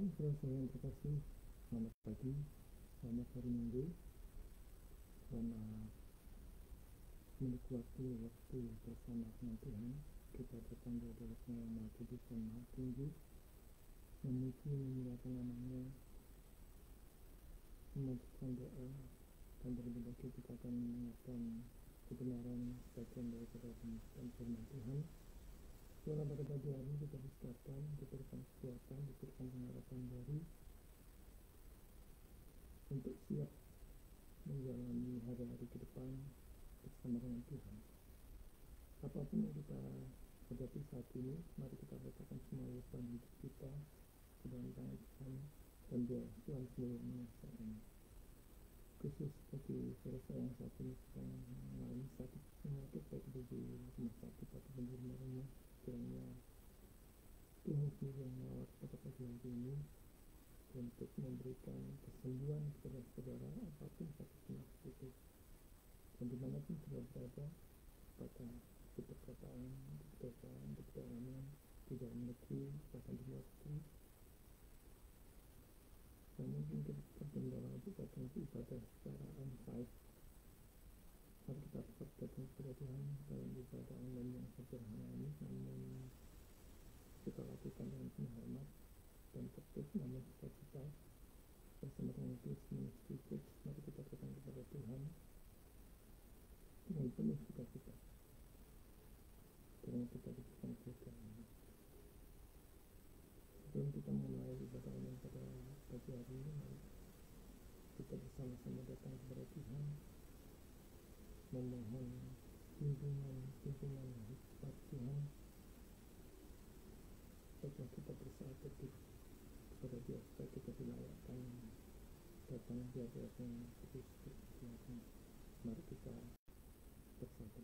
Saudara yang terkasih, selamat pagi, selamat hari Minggu, selamat menikmati waktu bersama dengan Tuhan. Kita datang di hadirat-Nya yang Maha Kudus dan Maha Tinggi, memuji memuliakan namanya, memanjatkan doa, dan terlebih lagi kita akan mendengarkan kebenaran sebagian daripada dan firman Tuhan. Semoga pada pagi hari kita dikuatkan, diberikan kekuatan, diberikan pengharapan baru untuk siap menjalani hari-hari ke depan bersama dengan Tuhan. Apapun yang kita hadapi saat ini, mari kita letakkan semua beban hidup kita ke dalam tangan Tuhan, dan biar Tuhan sendiri yang menyelesaikannya. Khusus bagi saudara yang saat ini sedang mengalami sakit penyakit, baik itu di rumah sakit ataupun di rumah-rumah, kiranya Tuhan sendiri yang merawat pada pagi hari ini untuk memberikan kesembuhan kepada saudara apapun sakit penyakit itu, dan dimanapun saudara berada, apakah di perkotaan, di pedesaan, di pedalaman, di dalam negeri, bahkan di luar negeri, dan mungkin kita dalam datang ke ibadah secara on-site. Mari kita tetap datang kepada Tuhan dalam ibadah online yang sederhana ini, namun kita lakukan dengan penuh hormat dan tertib, namun kita bersama dengan Kristus Ministry Church. Mari kita datang kepada Tuhan dengan penuh sukacita, karena kita diberikan keberkahan. Sebelum kita memulai ibadah online pada pagi hari ini, mari kita bersama-sama datang kepada Tuhan, memohon bimbingan hikmat Tuhan. Baiklah kita berusaha teduh kepada Dia supaya kita dilayakkan datang di hadirat-Nya yang kudus berkhianat. Mari kita bersatu.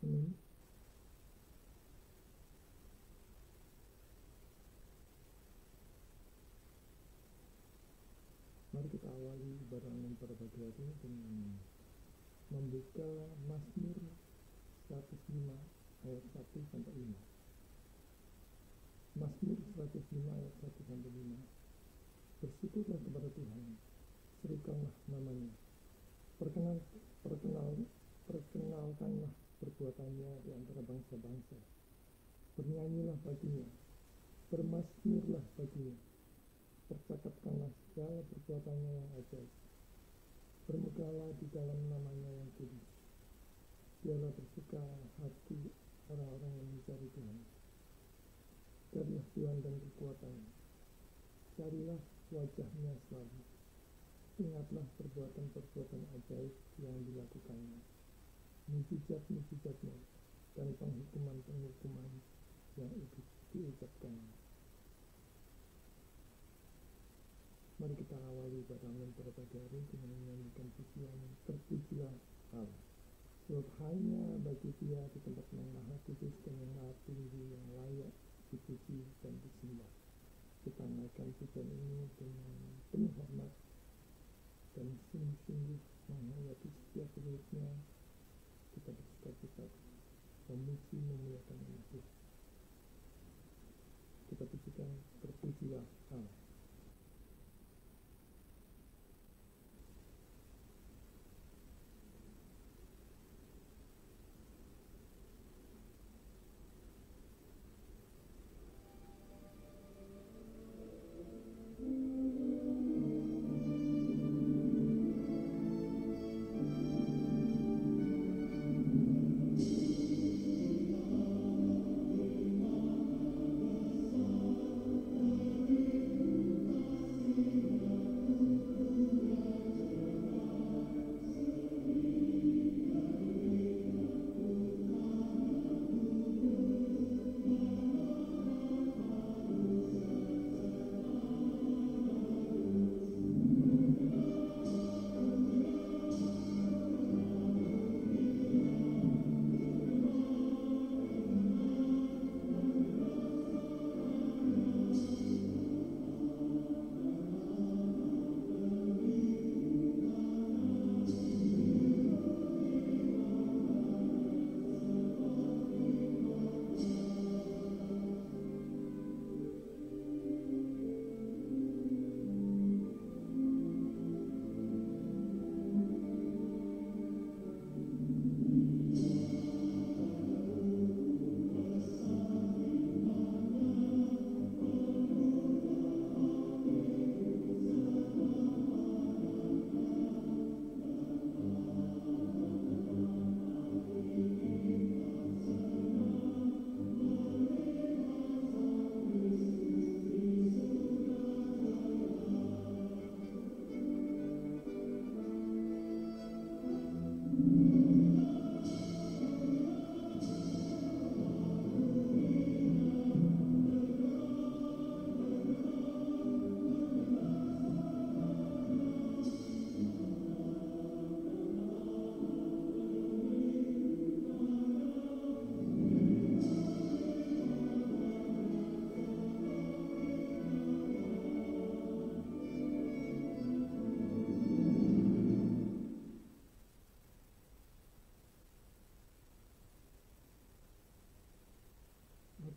Amin. Mari kita awali ibadah online pada pagi hari ini dengan membuka Mazmur 105 ayat 1 sampai 5. Mazmur 105 ayat 1 sampai 5. Bersyukurlah kepada Tuhan, serukanlah namanya, perkenalkanlah perbuatannya di antara bangsa-bangsa. Bernyanyilah baginya, bermazmurlah baginya, percakapkanlah segala perbuatannya yang ajaib. Bermegahlah di dalam namanya yang kudus. Biarlah bersuka hati orang-orang yang mencari Tuhan. Carilah Tuhan dan kekuatannya, carilah wajahnya selalu. Ingatlah perbuatan-perbuatan ajaib yang dilakukannya, mujizat-mujizatnya, dan penghukuman-penghukuman yang diucapkannya. Mari kita awali ibadah online pada pagi hari dengan menyanyikan pujian Terpujilah Allah. Sebab hanya bagi Dia di tempat yang maha kudus dan yang maha tinggi yang layak dipuji dan disembah. Kita naikkan pujian ini dengan penuh hormat dan sungguh-sungguh menghayati setiap liriknya. Kita bersuka-cita memuji memuliakan nama Tuhan. Kita pujikan Terpujilah Allah.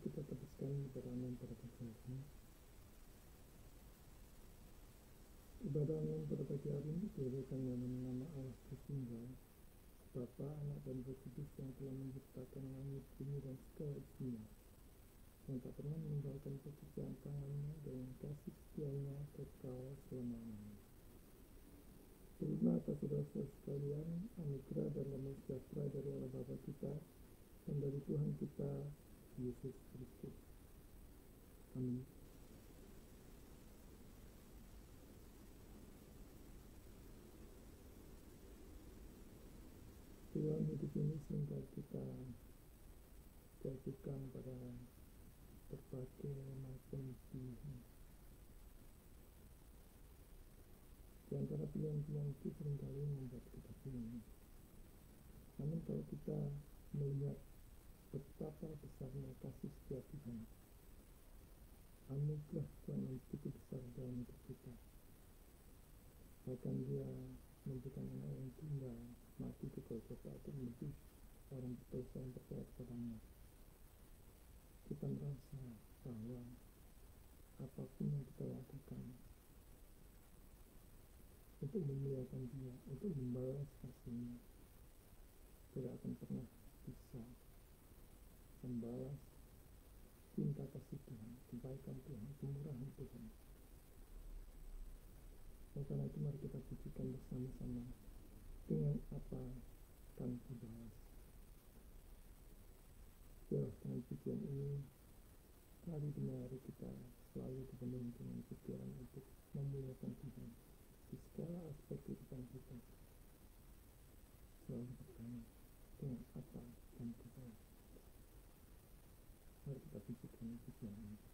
kita teruskan ibadah online pada pagi hari ini. Ibadah online pada pagi hari ini diadakan dalam nama Allah Tritunggal, Bapa, Anak, dan Roh Kudus yang telah menciptakan langit, bumi, dan segala isinya, yang tak pernah meninggalkan pekerjaan tangannya dan yang kasih setianya kekal selama-lamanya. Terima atas saudara-saudara sekalian anugerah dan damai sejahtera dari Allah Bapa kita dan dari Tuhan kita Yesus Kristus. Amin. Tuhan hidup ini sehingga kita jatuhkan pada berbagai macam pilihan. Di antara pilihan-pilihan itu seringkali membuat kita bingung. Namun kalau kita melihat betapa besarnya kasih setia Tuhan, anugerah Tuhan yang begitu besar dalam hidup kita, bahkan Dia memberikan anak yang tunggal mati di Golgota untuk menebus orang berdosa yang percaya kepadanya. Kita merasa bahwa apapun yang kita lakukan untuk memuliakan Dia, untuk membalas kasih-Nya, tidak akan pernah bisa membalas cinta kasih Tuhan, kebaikan Tuhan, kemurahan Tuhan. Dan karena itu mari kita pujikan bersama-sama dengan apa tanpa balas. Biarlah dengan pujian ini hari demi hari kita selalu dipenuhi dengan pikiran untuk memuliakan Tuhan di segala aspek kehidupan kita. Selalu bertanya dengan apa tanpa balas. Mari kita pujikan pujian ini.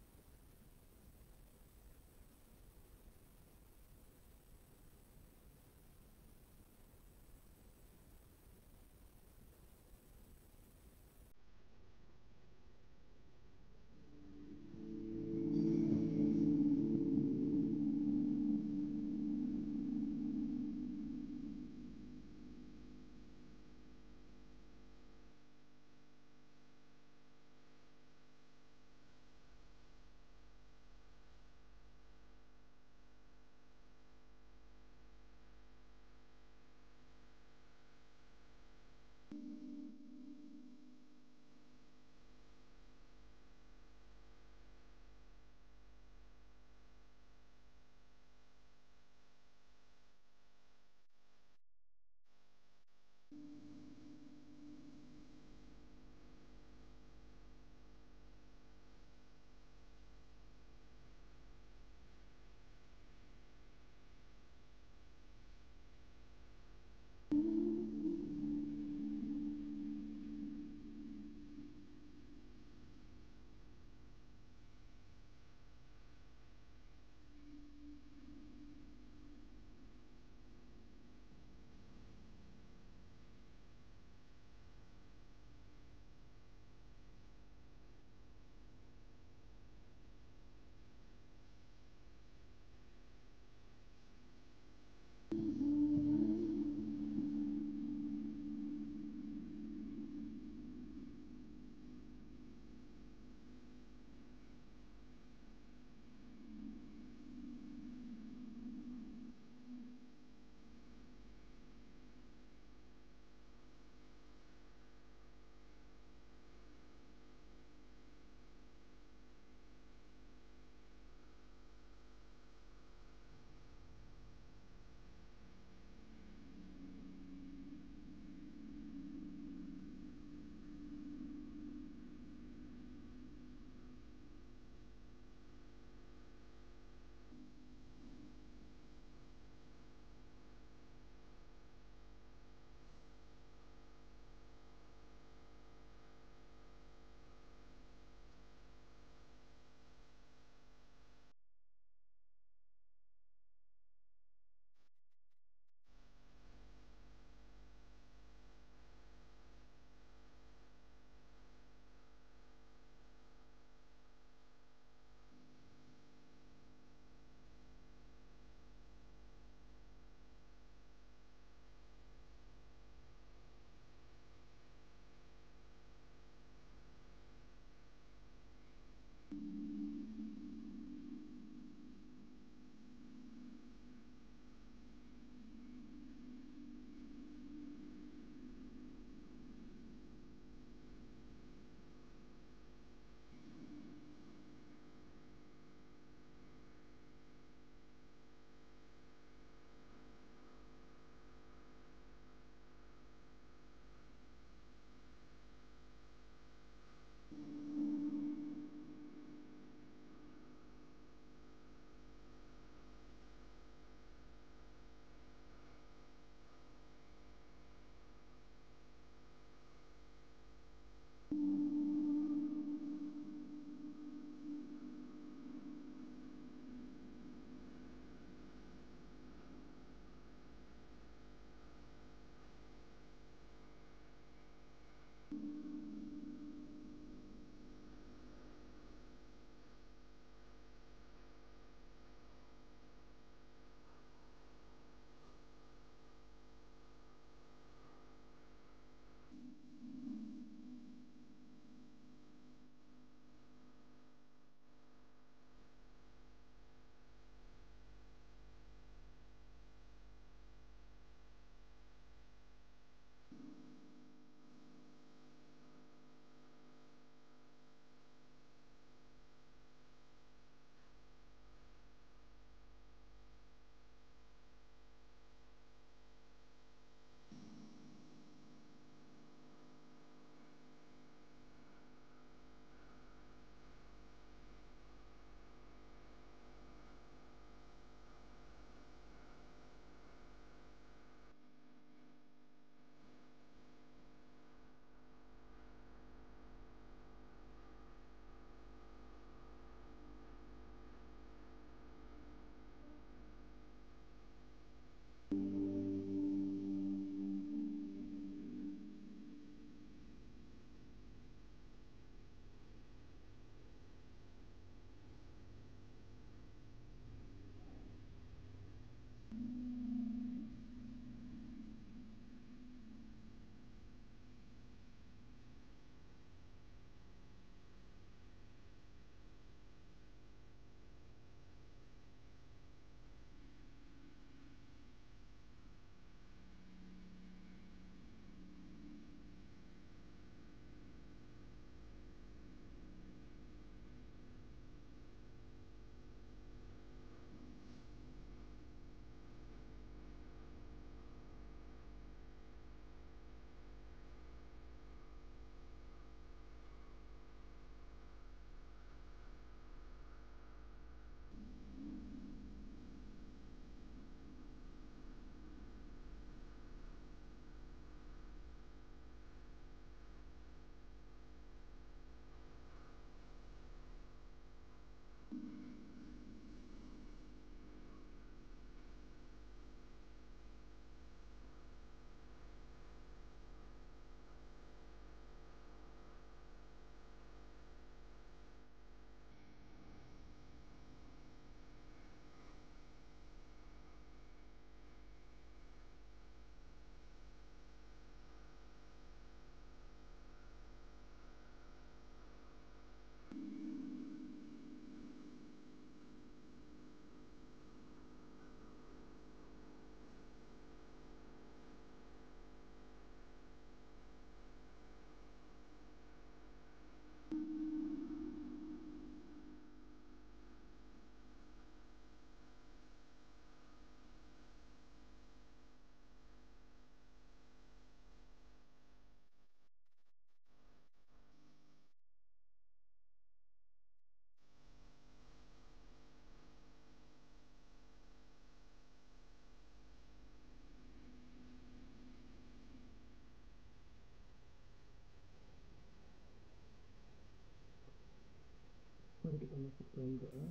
Mari kita masuk dalam doa.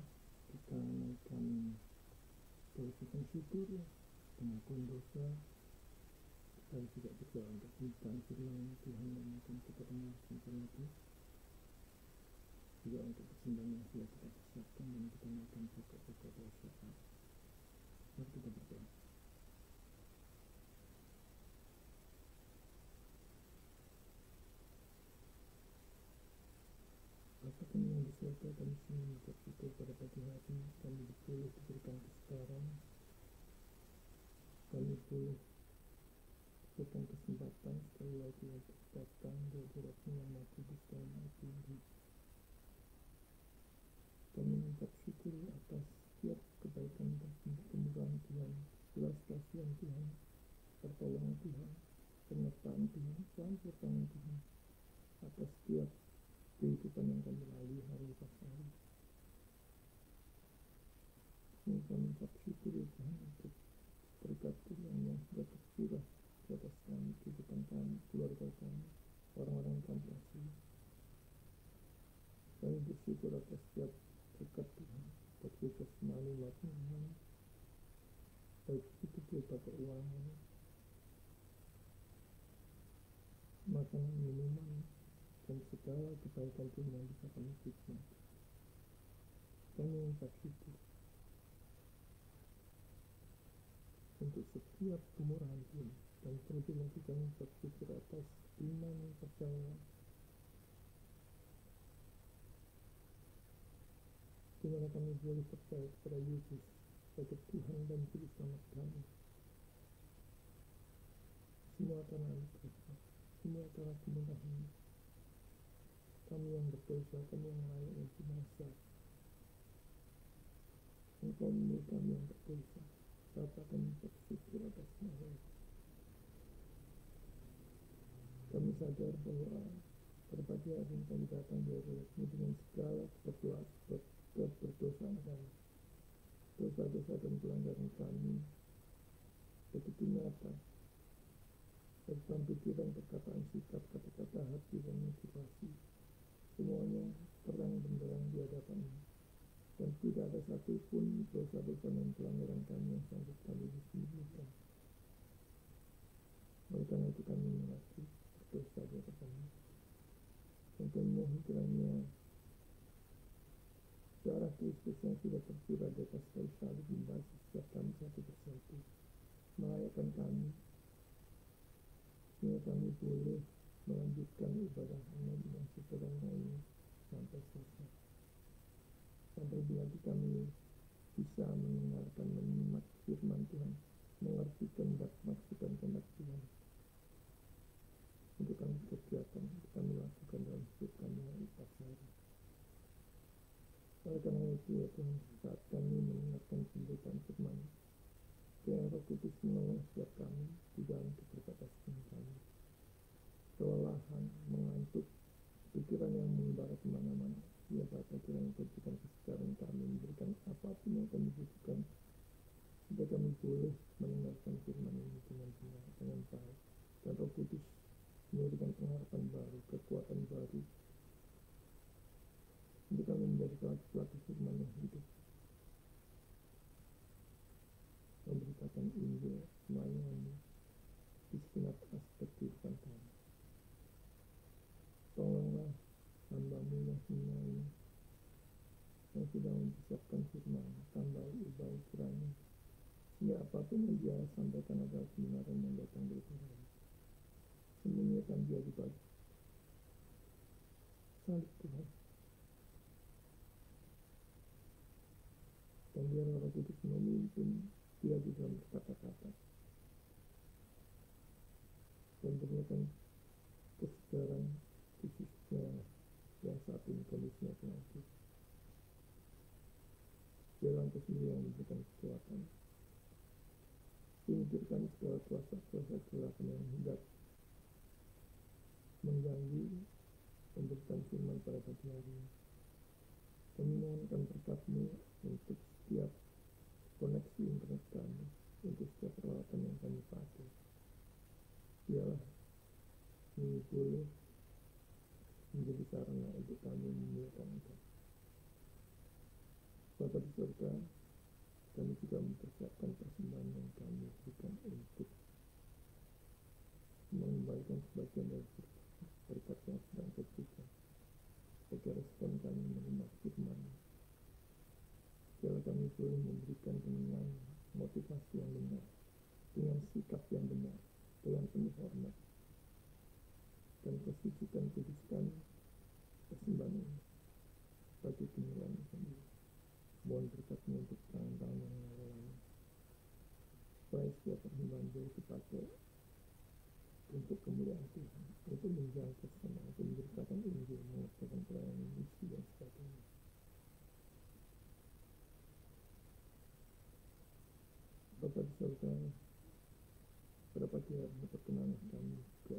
Kita naikkan ucapan syukur, pengakuan dosa. Kita juga berdoa untuk pembukaan firman Tuhan yang akan kita dengar sebentar lagi. Juga untuk persembahan yang sudah kita persiapkan dan kita naikkan pokok-pokok dosa. Mari kita berdoa. Bapa kami yang di surga, kami sungguh mengucap syukur pada pagi hari. Kami boleh diberikan kesegaran, kami boleh diberikan kesempatan sekali lagi untuk datang di hadirat yang Maha Kudus dan Maha Tinggi. Kami mengucap syukur atas setiap kebaikan dan kemurahan Tuhan, belas kasihan Tuhan, pertolongan Tuhan, penyertaan Tuhan, campur tangan Tuhan atas setiap kehidupan yang kami lalui hari pas hari. Kami mengucap syukur ya Tuhan untuk berkat Tuhan yang sudah tercurah di atas kami, kehidupan kami, keluarga kami, orang-orang yang kami kasih. makanan, minuman, dan segala kebaikan Tuhan yang bisa kami nikmati. Kami mengucap syukur untuk setiap kemurahan Tuhan, dan terlebih lagi kami mengucap syukur atas iman percaya di mana kami boleh percaya kepada Yesus sebagai Tuhan dan Juru Selamat kami. Semua karena anugerah, semua karena kemudahan. Kami yang berdosa, kami yang layak yang binasa. Engkau memilih kami yang berdosa. Bapa, kami bersyukur atas semua itu. Kami sadar bahwa pada pagi hari ini kami datang di hadirat-Mu dengan segala keberdosaan kami. Dosa-dosa dan pelanggaran kami begitu nyata. Dalam pikiran, perkataan, sikap, kata-kata, hati, dan motivasi. Semuanya terang benderang di hadapan-Mu. Dan tidak ada satupun dosa-dosa dan pelanggaran kami yang sanggup kami disembunyikan. Oleh karena itu kami mengaku berdosa di hadapan-Mu. Dan kami mohon kiranya darah Kristus yang sudah tercurah di atas kayu salib membasuh setiap kami satu persatu, melayakkan kami, sehingga kami boleh melanjutkan ibadah yang sederhana ini sampai selesai. Sampai bila kami bisa mendengarkan, menyimak firman Tuhan, mengerti kehendak, maksud dan kehendak Tuhan untuk kami kerjakan, untuk kami lakukan dalam hidup kami yang lepas hari. Oleh karena itu ya Tuhan, saat kami mendengarkan pemberitaan firman, kiranya Roh Kudus menolong setiap kami di dalam keterbatasan kami, kelelahan, mengantuk, pikiran yang mengembara kemana-mana. Ya Bapa, kiranya Kau berikan kesegaran kami, memberikan apapun yang kami butuhkan, supaya kami boleh mendengarkan firman ini dengan benar, dengan baik. Dan Roh Kudus memberikan pengharapan baru, kekuatan baru, untuk kami menjadi pelaku firman yang hidup, memberitakan Injil, melayani di segenap aspek kehidupan kami. Tolonglah hamba-Mu yang hina ini, yang sudah mempersiapkan firman, tambah ukurannya, sehingga apapun yang dia sampaikan adalah kebenaran yang datang dari Tuhan. Sembunyikan dia di balik salib Tuhan, dan biarlah Roh Kudus memimpin dia di dalam berkata-kata, dan berikan kesegaran khususnya yang saat ini kondisinya penyakit. Biarlah Engkau sendiri yang memberikan kekuatan, singkirkan segala kuasa-kuasa kegelapan yang hendak mengganggu pemberitaan firman pada pagi hari ini. Kami mohonkan berkat-Mu untuk setiap koneksi internet kami, untuk setiap peralatan yang kami pakai. Biarlah ini boleh menjadi sarana untuk kami memuliakan Engkau. Bapa di surga, kami juga mempersiapkan persembahan yang kami berikan untuk mengembalikan sebagian dari berkat yang sedang terbuka bagi respon kami menerima firman. Biarlah kami boleh memberikan dengan motivasi yang benar, dengan sikap yang benar, dengan penuh hormat, dan kuduskan persembahan ini bagi kemuliaan sendiri. Mohon berkat-Mu untuk tangan-tangan yang mengelola, supaya setiap persembahan boleh dipakai untuk kemuliaan Tuhan, untuk menjangkau sama, untuk memberitakan Injil, mengerjakan pelayanan misi dan sebagainya. Bapa di surga, pada pagi hari ini perkenanan kami juga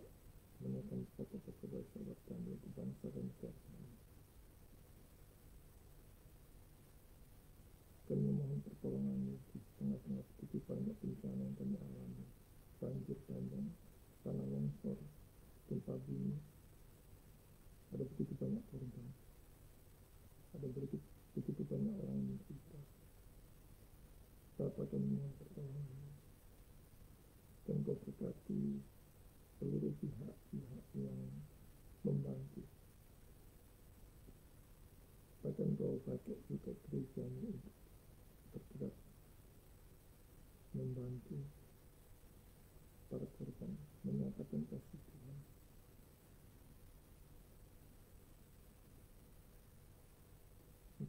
menaikkan pokok-pokok dari sahabat kami untuk bangsa dan negara kami. Kami memohon pertolongan-Mu di tengah-tengah begitu banyak bencana yang kami alami, banjir bandang, tanah longsor, gempa bumi. Ada begitu banyak korban, ada begitu banyak orang yang menderita. Bapa, kami mohon pertolongan-Mu, dan Kau berkati seluruh pihak-pihak yang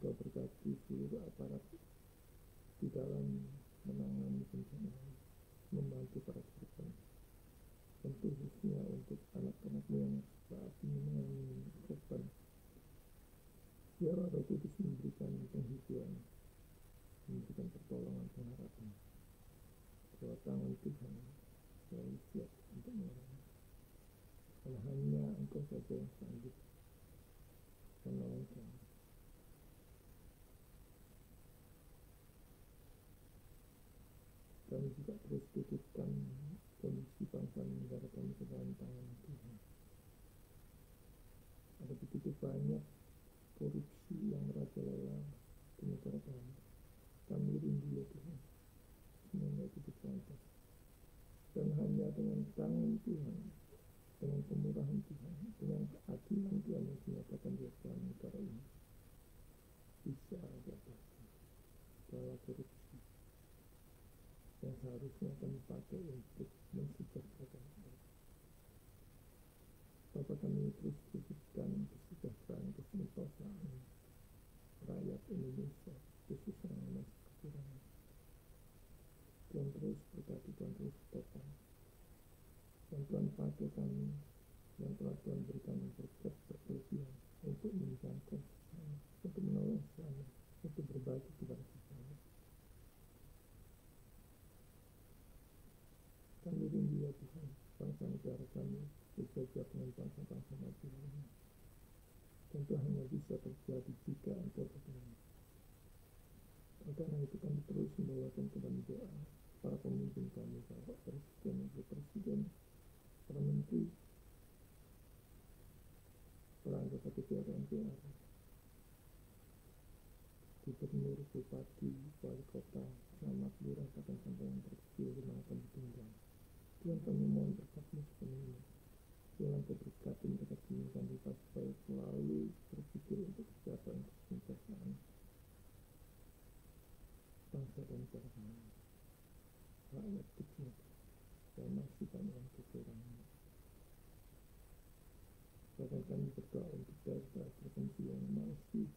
Engkau berkati seluruh aparat di dalam menangani bencana, membantu para korban, tentu khususnya untuk anak-anakmu yang saat ini mengalami korban. Biar Roh Kudus memberikan penghiburan, memberikan pertolongan, pengharapan, bahwa tangan Tuhan selalu siap untuk menolong. Karena hanya Engkau saja yang sanggup menolong kami. Kami juga terus titipkan kondisi bangsa dan negara kami ke dalam tangan Tuhan. Ada begitu banyak korupsi yang merajalela di negara kami. Kami rindu ya Tuhan, semoga itu diberantas. Dan hanya dengan tangan Tuhan, dengan kemurahan Tuhan, dengan keadilan Tuhan yang dinyatakan di dalam negara ini, bisa diatasi segala korupsi yang seharusnya kami pakai untuk mensejahterakan mereka. Bapak, kami terus titipkan kesejahteraan, kesentosan rakyat Indonesia, khususnya yang masih kekurangan. Tuhan terus berkati, Tuhan terus topang. Dan Tuhan pakai kami yang telah Tuhan berikan berkat berkelebihan untuk menjangkau sesama, untuk menolong sesama, untuk berbagi kepada sesama. Kami rindu ya Tuhan, bangsa negara kami bersejajar dengan bangsa-bangsa maju lainnya. Tentu hanya bisa terjadi jika Engkau berkenan. Karena itu kami terus membawakan ke dalam doa para pemimpin kami, Bapak Presiden, Ibu Presiden, para menteri, para anggota DPR, MPR, gubernur, bupati, wali kota, camat, lurah, bahkan sampai yang terkecil dimanapun ditinggal. Tuhan, kami mohon berkat-Mu sepenuhnya. Tuhan, Engkau berkati mereka pemerintahan kita supaya selalu berpikir untuk kesejahteraan, kesejahteraan bangsa dan negara kami. Rakyat kecil yang masih banyak yang kekurangan. Bahkan kami berdoa untuk daerah provinsi yang masih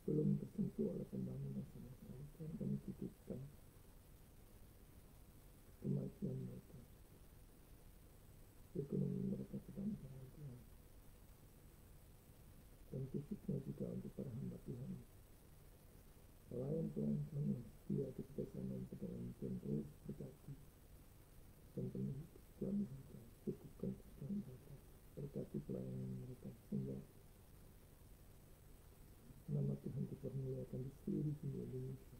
belum tersentuh oleh pembangunan sama sekali. Tuhan, kami titipkan kemajuan mereka, ekonomi mereka ke dalam tangan Tuhan. Dan khususnya juga untuk para hamba Tuhan, pelayan-pelayan yang setia bekerjasama dengan Tuhan, terus berkati dan penuhi kebutuhan mereka, cukupkan kebutuhan mereka, berkati pelayanan mereka sehingga nama Tuhan dipermuliakan di seluruh dunia Indonesia.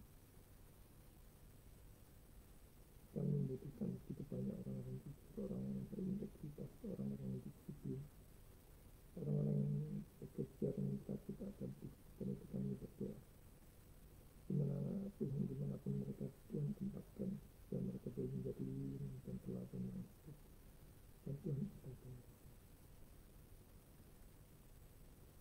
Kami membutuhkan begitu banyak orang-orang jujur, orang-orang berintegritas, orang-orang yang disiplin, orang-orang yang bekerja dengan takut akan Tuhan. Dan itu kami berdoa, dimana Tuhan, dimanapun mereka Tuhan tempatkan, dan mereka boleh menjadi lilin dan teladan yang sehat. Dan Tuhan berkati mereka.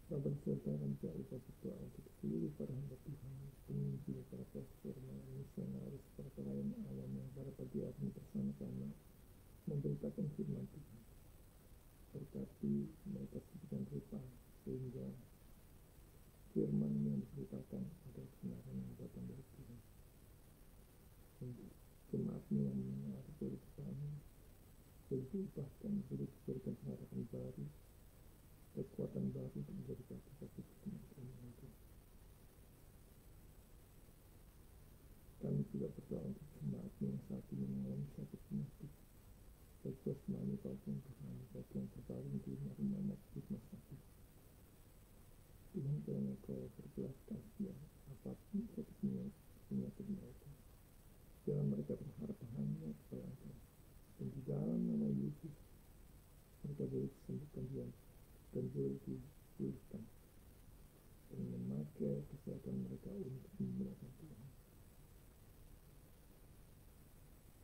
Bapak serta kami jangan lupa berdoa untuk seluruh para hamba Tuhan, penginjil, para pastor, misionaris, para pelayan alam yang pada pagi hari bersama-sama memberitakan firman Tuhan. Berkati mereka sedemikian rupa sehingga firman yang diberitakan adalah kebenaran yang datang dari Tuhan. Untuk jemaat-Mu yang mendengar boleh kami, boleh diubahkan, boleh diberikan pengharapan baru, kekuatan baru untuk menjadi kaki-kaki kemampuan itu. Kami juga berdoa untuk jemaat yang saat ini mengalami sakit penyakit, baik jasmani maupun rohani, baik yang terbaring di rumah-rumah maupun rumah sakit. Tuhan, kiranya Kau berbelas kasihan apapun sakitnya penyakit mereka. Jangan mereka berharap hanya kepada Engkau. Dan di dalam nama Yesus mereka boleh disembuhkan Tuhan, dan boleh dipulihkan dan memakai kesehatan mereka untuk memuliakan Tuhan.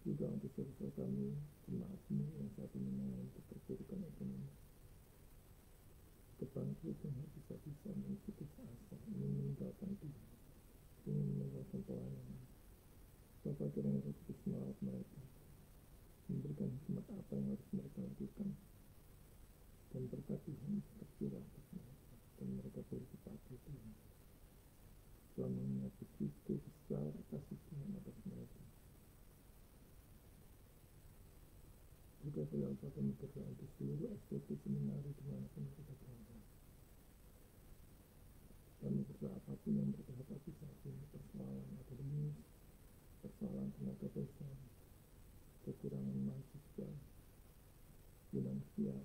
Juga untuk saudara kami, jemaat-Mu yang saat ini mengalami keterpurukan ekonomi, kebangkrutan, habis-habisan, dan putus asa, ingin meninggalkan Tuhan, ingin meninggalkan pelayanan. Bapak, kiranya Roh Kudus merawat mereka, memberikan hikmat apa yang harus mereka lakukan, dan berkat Tuhan tercurah atas mereka, dan mereka boleh dipakai Tuhan kami berdoa untuk seluruh SPT seminari dimanapun kita berada. Kami berdoa apapun yang mereka hadapi saat ini, persoalan akademis, persoalan tenaga kesehatan, kekurangan mahasiswa, finansial,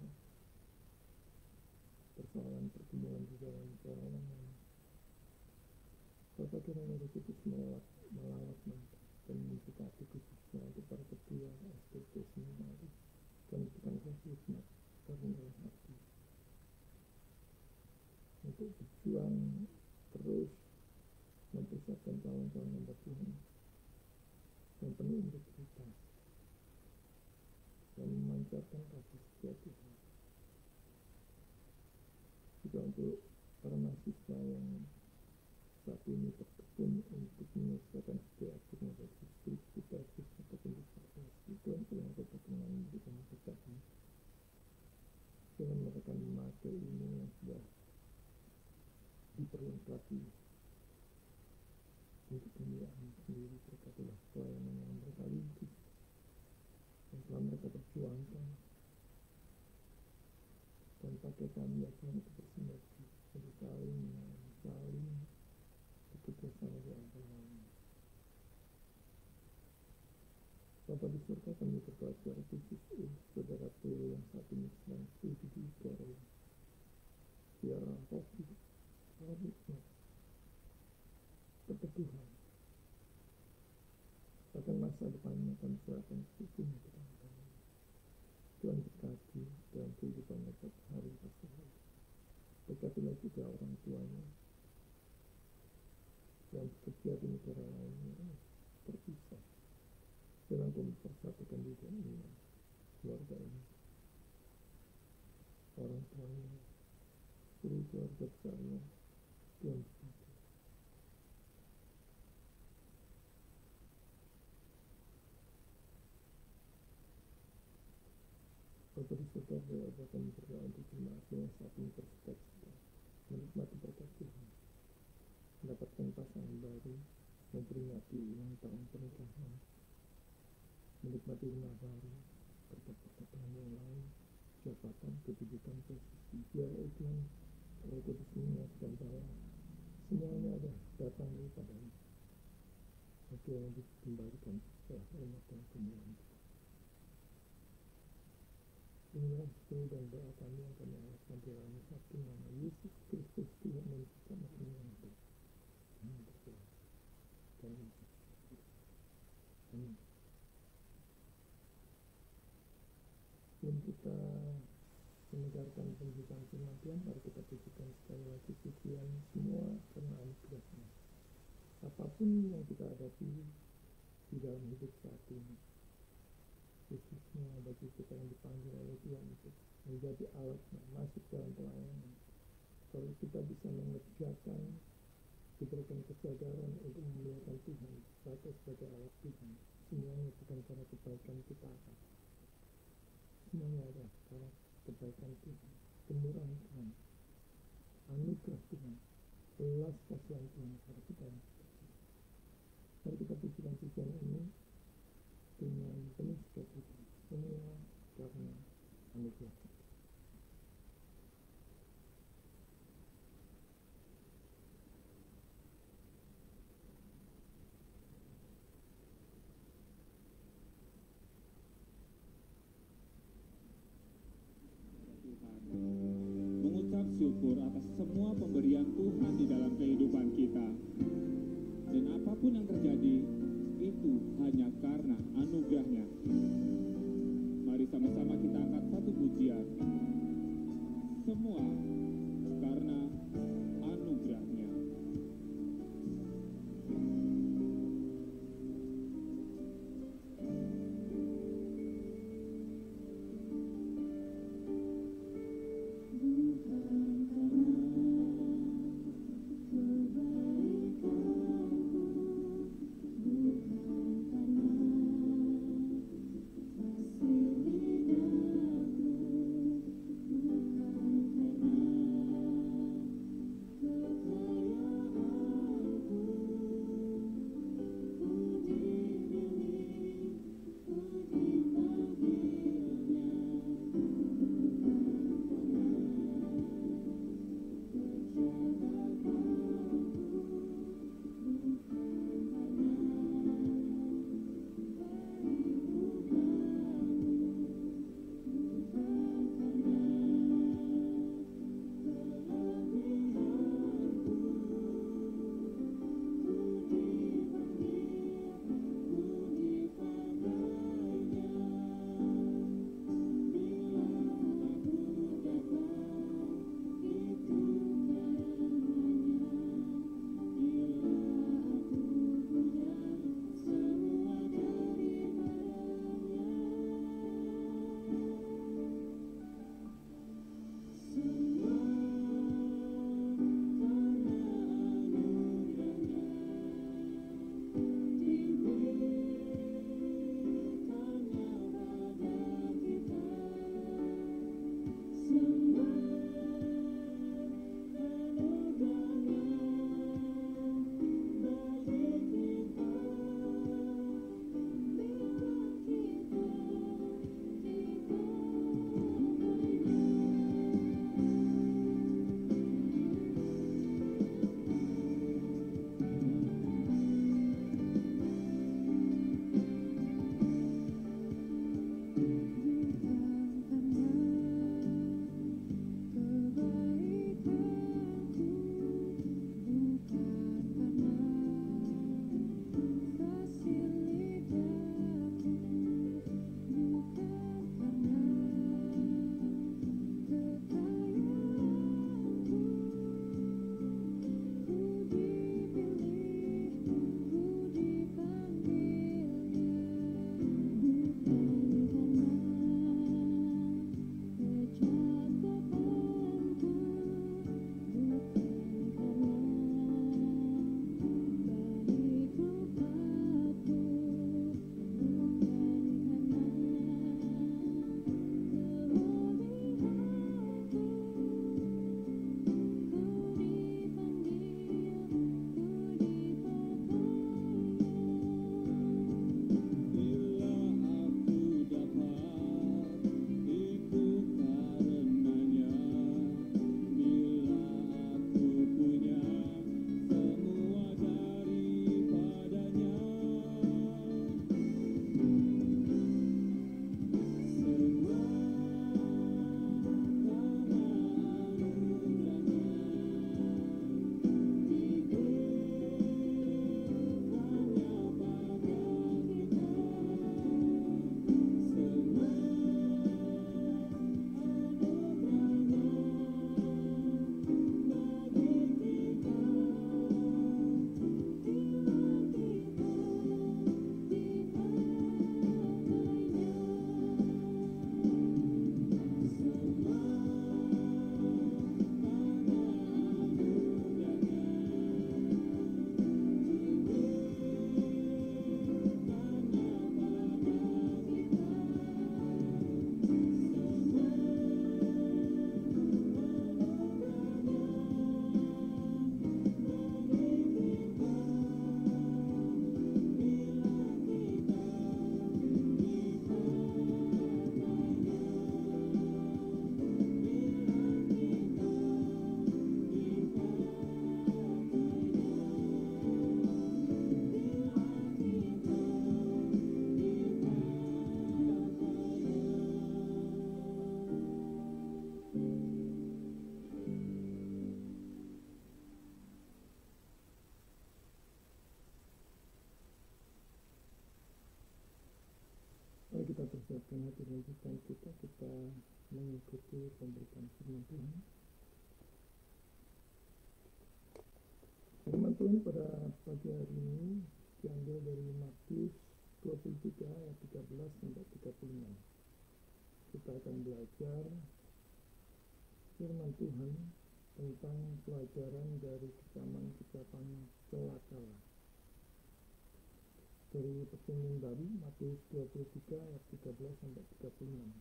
persoalan pertumbuhan di dalam keuangan. Bapak kiranya Roh Kudus melawat mereka dan memberkati khususnya untuk para ketua SPT seminari dan bukan kasih hikmat kerendahan hati untuk berjuang terus mempersiapkan calon-calon hamba Tuhan yang penuh integritas dan memancarkan kasih setia Tuhan. Juga untuk para mahasiswa yang saat ini bertekun untuk menyelesaikan setiap akhirnya baik skripsi, tesis, ataupun disertasi. Tuhan yang dapat memberikan berkatnya dengan mereka memakai ilmu yang sudah diperlengkapi untuk kemuliaan sendiri. Berkatilah pelayanan yang mereka rintis yang telah mereka perjuangkan, dan pakai kami ya Tuhan untuk bersinergi untuk saling bekerjasama di antara lain. Bapak di surga, kami berdoa secara khusus saudara Teo yang saat ini sedang studi di Korea. Biar Rohani hikmat, keteguhan, bahkan masa depannya kami serahkan sepenuhnya ke tangan kami. Tuhan berkati dalam kehidupannya satu hari per hari. Berkatilah juga orang tuanya yang bekerja di negara lainnya terpisah. Jangan kau mempersatukan diri ini, keluarga ini, orang tuanya, seluruh keluarga besarnya. Tuhan berkati. Bapak di surga, akan berdoa untuk jemaat yang saat ini bersuka-cita menikmati berkat Tuhan, mendapatkan pasangan baru, memperingati ulang tahun pernikahan, menikmati rumah baru, berkat-berkat Tuhan yang lain, jabatan, kedudukan, posisi. Biar Tuhan Roh Kudus mengingatkan bahwa semuanya ada datang daripadanya. Maka yang dikembalikan setelah hormat dan kemuliaan kita. Inilah doa dan doa kami yang kami alaskan di dalam satu nama Yesus Kristus Tuhan dan kita makin yang hidup. Amin. Amin. Sebelum kita mendengarkan pembukaan firman Tuhan, mari kita pujikan sekali lagi pujian semua karena anugerahnya. Apapun yang kita hadapi di dalam hidup saat ini, khususnya bagi kita yang dipanggil oleh Tuhan untuk menjadi alatnya masuk dalam pelayanan, kalau kita bisa mengerjakan, diberikan kesadaran untuk memuliakan Tuhan sebagai alat Tuhan, semuanya bukan karena kebaikan kita, semuanya adalah karena kebaikan Tuhan, kemurahan Tuhan, anugerah Tuhan, belas kasihan Tuhan kepada kita yang kecil. Mari kita pujikan pujian ini dengan penuh sukacita, semua karena anugerah Tuhan. Mengucap syukur atas semua pemberian Tuhan di dalam kehidupan kita, dan apapun yang terjadi itu hanya karena anugerahnya. Mari sama-sama kita angkat satu pujian, semua karena anugerahnya. kita persiapkan hati dan pikiran kita mengikuti pemberitaan firman Tuhan. Firman Tuhan pada pagi hari ini diambil dari Matius 23 ayat 13 sampai 36. Kita akan belajar firman Tuhan tentang pelajaran dari kecaman-kecaman celakalah. Dari perjanjian baru Matius 23 ayat 13 sampai 36.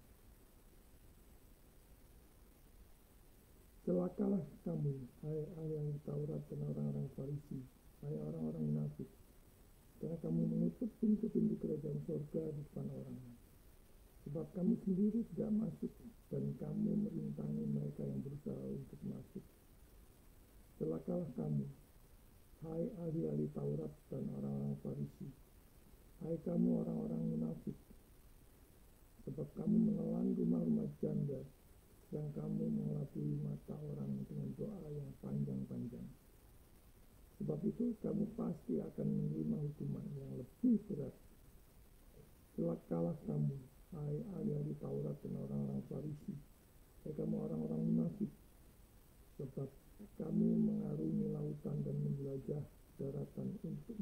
Celakalah kamu, hai ahli Taurat dan orang-orang Farisi, hai orang-orang munafik, karena kamu menutup pintu-pintu kerajaan surga di depan orang. Sebab kamu sendiri tidak masuk, dan kamu merintangi mereka yang berusaha untuk masuk. Celakalah kamu, hai ahli-ahli Taurat dan orang-orang Farisi, hai kamu orang-orang munafik, sebab kamu menelan rumah-rumah janda, yang kamu mengelabui mata orang dengan doa yang panjang-panjang. Sebab itu kamu pasti akan menerima hukuman yang lebih berat. Celakalah kamu, hai ahli-ahli Taurat dan orang-orang Farisi, hai kamu orang-orang munafik, sebab kamu mengarungi lautan dan menjelajah daratan untuk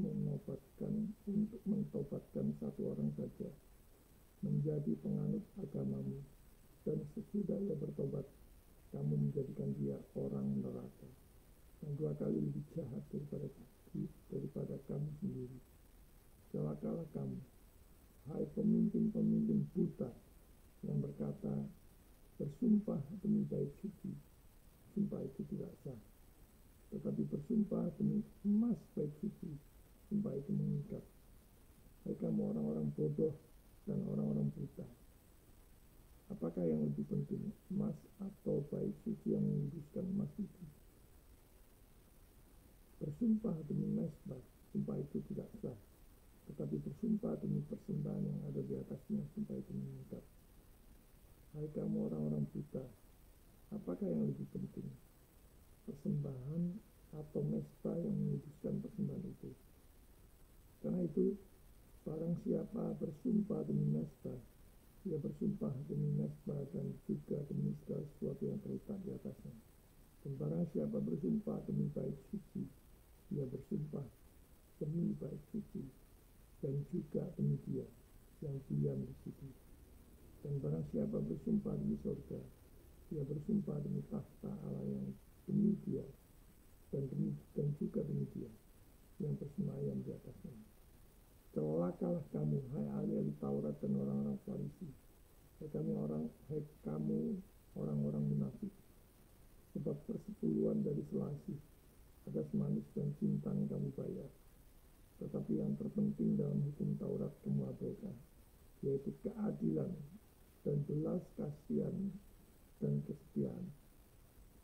mentobatkan satu orang saja menjadi penganut agamamu, dan sesudah ia bertobat, kamu menjadikan dia orang neraka, yang 2 kali lebih jahat daripada kamu sendiri. Celakalah kamu, hai pemimpin-pemimpin buta, yang berkata, bersumpah demi bait suci, sumpah itu tidak sah. Tetapi bersumpah demi emas bait suci, sumpah itu mengikat. Hai kamu orang-orang bodoh dan orang-orang buta, apakah yang lebih penting, emas atau bait suci yang menguduskan emas itu? Bersumpah demi mezbah, sumpah itu tidak sah. Tetapi bersumpah demi persembahan yang ada di atasnya, sumpah itu mengikat. Hai kamu orang-orang buta, apakah yang lebih penting, persembahan atau mezbah yang menguduskan persembahan itu? Karena itu, barang siapa bersumpah demi mezbah, ia bersumpah demi mezbah dan juga demi segala sesuatu yang terletak di atasnya. Dan barang siapa bersumpah demi bait suci, ia bersumpah demi bait suci dan juga demi dia yang diam di situ. Dan barang siapa bersumpah demi surga, ia bersumpah demi tahta Allah yang demi dia dan juga demi dia yang bersemayam di atasnya. Celakalah kamu, hai ahli-ahli Taurat dan orang-orang Farisi, hai kamu orang-orang munafik, sebab persepuluhan dari selasih ada semanis dan bintang kamu bayar. Tetapi yang terpenting dalam hukum Taurat kamu abaikan, yaitu keadilan dan belas kasihan dan kesetiaan.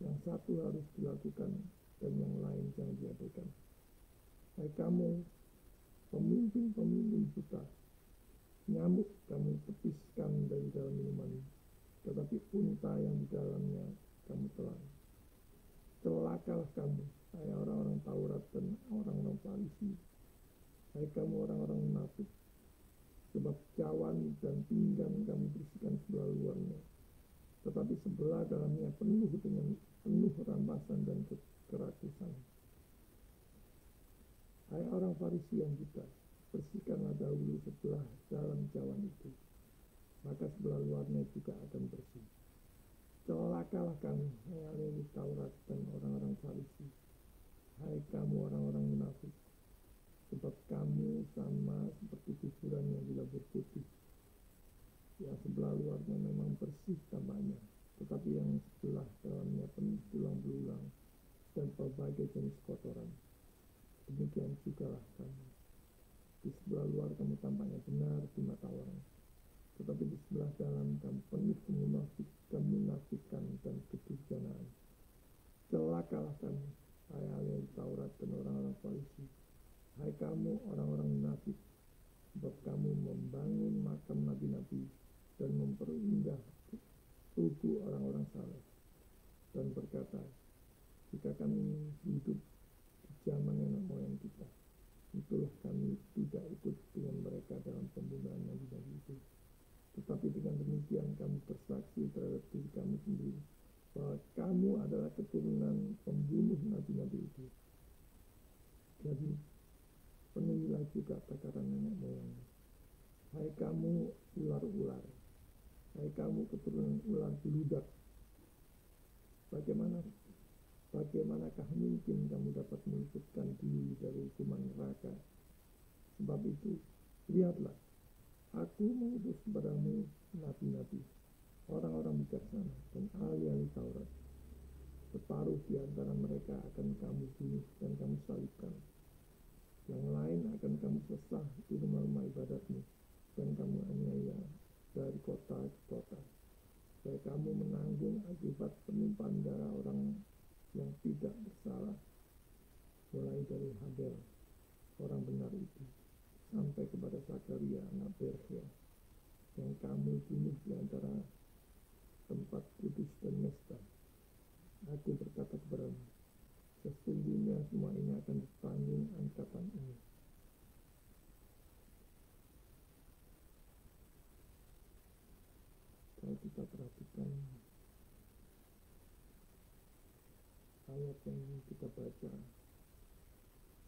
Yang satu harus dilakukan dan yang lain jangan diabaikan. Hai kamu pemimpin-pemimpin buta, nyamuk kamu tepiskan dari dalam minuman, tetapi unta yang di dalamnya kamu telan. Celakalah kamu, hai orang-orang Taurat dan orang-orang Farisi, hai kamu orang-orang munafik, sebab cawan dan pinggan kamu bersihkan sebelah luarnya, tetapi sebelah dalamnya penuh rampasan dan kerakusan. Hai orang Farisi yang buta, bersihkanlah dahulu sebelah dalam cawan itu, maka sebelah luarnya juga akan bersih. Celakalah kamu, hai ahli Taurat dan orang-orang Farisi, hai kamu orang-orang munafik, sebab kamu sama seperti kuburan yang dilabur putih, yang sebelah luarnya memang bersih tampaknya, tetapi yang sebelah dalamnya penuh tulang belulang dan berbagai jenis kotoran. Demikian jugalah kamu. Di sebelah luar kamu tampaknya benar di mata orang, tetapi di sebelah dalam kamu penuh kemunafikan dan kedurjanaan. Celakalah kamu, hai ahli Taurat dan orang-orang Farisi, hai kamu orang-orang munafik, sebab kamu membangun makam nabi-nabi dan memperindah tubuh orang-orang saleh, dan berkata, jika kami hidup di zaman nenek moyang kita, itulah kami tidak ikut dengan mereka dalam pembunuhan nabi-nabi itu. Tetapi dengan demikian kamu bersaksi terhadap diri kamu sendiri bahwa kamu adalah keturunan pembunuh nabi-nabi itu. Jadi penuhilah juga perkara nenek moyang. Hai kamu ular-ular, hai kamu keturunan ular beludak, bagaimanakah mungkin kamu dapat meluputkan diri dari hukuman neraka? Sebab itu, lihatlah, aku mengutus kepadamu nabi-nabi, orang-orang bijaksana dan ahli-ahli Taurat. Separuh di antara mereka akan kamu bunuh dan kamu salibkan. Yang lain akan kamu sesah di rumah-rumah ibadatmu dan kamu aniaya dari kota ke kota. Supaya kamu menanggung akibat penumpahan darah orang yang tidak bersalah, mulai dari Habel, orang benar itu, sampai kepada Zakaria anak Berkhia, yang kamu bunuh di antara tempat kudus dan mesta. Aku berkata kepadamu, sesungguhnya semua ini akan ditanggung angkatan ini. Kalau kita perhatikan ayat yang kita baca,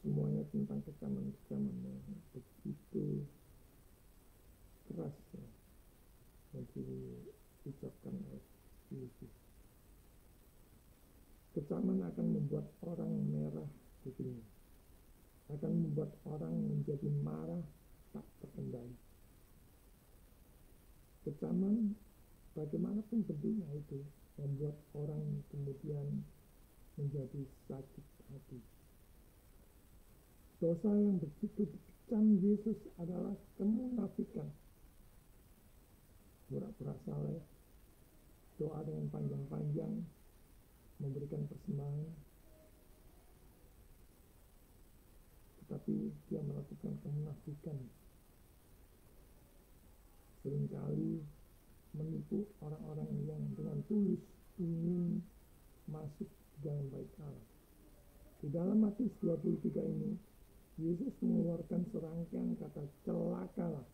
semuanya tentang kecaman-kecaman yang begitu keras ya, yang diucapkan oleh Yesus. Kecaman akan membuat orang merah kupingnya, akan membuat orang menjadi marah tak terkendali. Kecaman bagaimanapun bentuknya itu membuat orang kemudian menjadi sakit hati. Dosa yang begitu dikecam Yesus adalah kemunafikan. Pura-pura saleh, doa dengan panjang-panjang, memberikan persembahan, tetapi dia melakukan kemunafikan. Seringkali menipu orang-orang yang dengan tulus ingin masuk dalam bait Allah. Di dalam Matius 23 ini, Yesus mengeluarkan serangkaian kata celakalah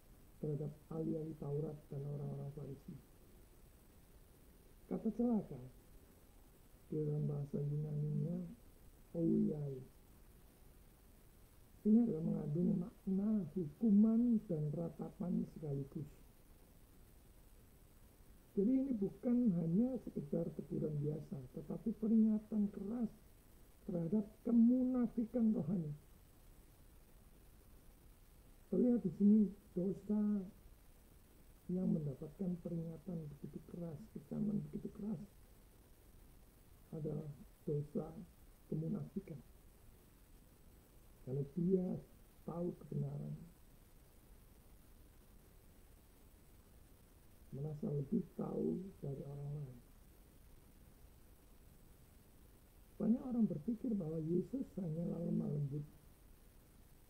terhadap ahli-ahli Taurat dan orang-orang Farisi. Kata celaka di dalam bahasa Yunani-nya ouiai. Ini adalah mengandung makna hukuman dan ratapan sekaligus. Jadi ini bukan hanya sekedar teguran biasa, tetapi peringatan keras terhadap kemunafikan rohani. Terlihat di sini dosa yang mendapatkan peringatan begitu keras, kecaman begitu keras adalah dosa kemunafikan. Kalau dia tahu kebenaran, merasa lebih tahu dari orang lain. Banyak orang berpikir bahwa Yesus hanyalah lemah lembut.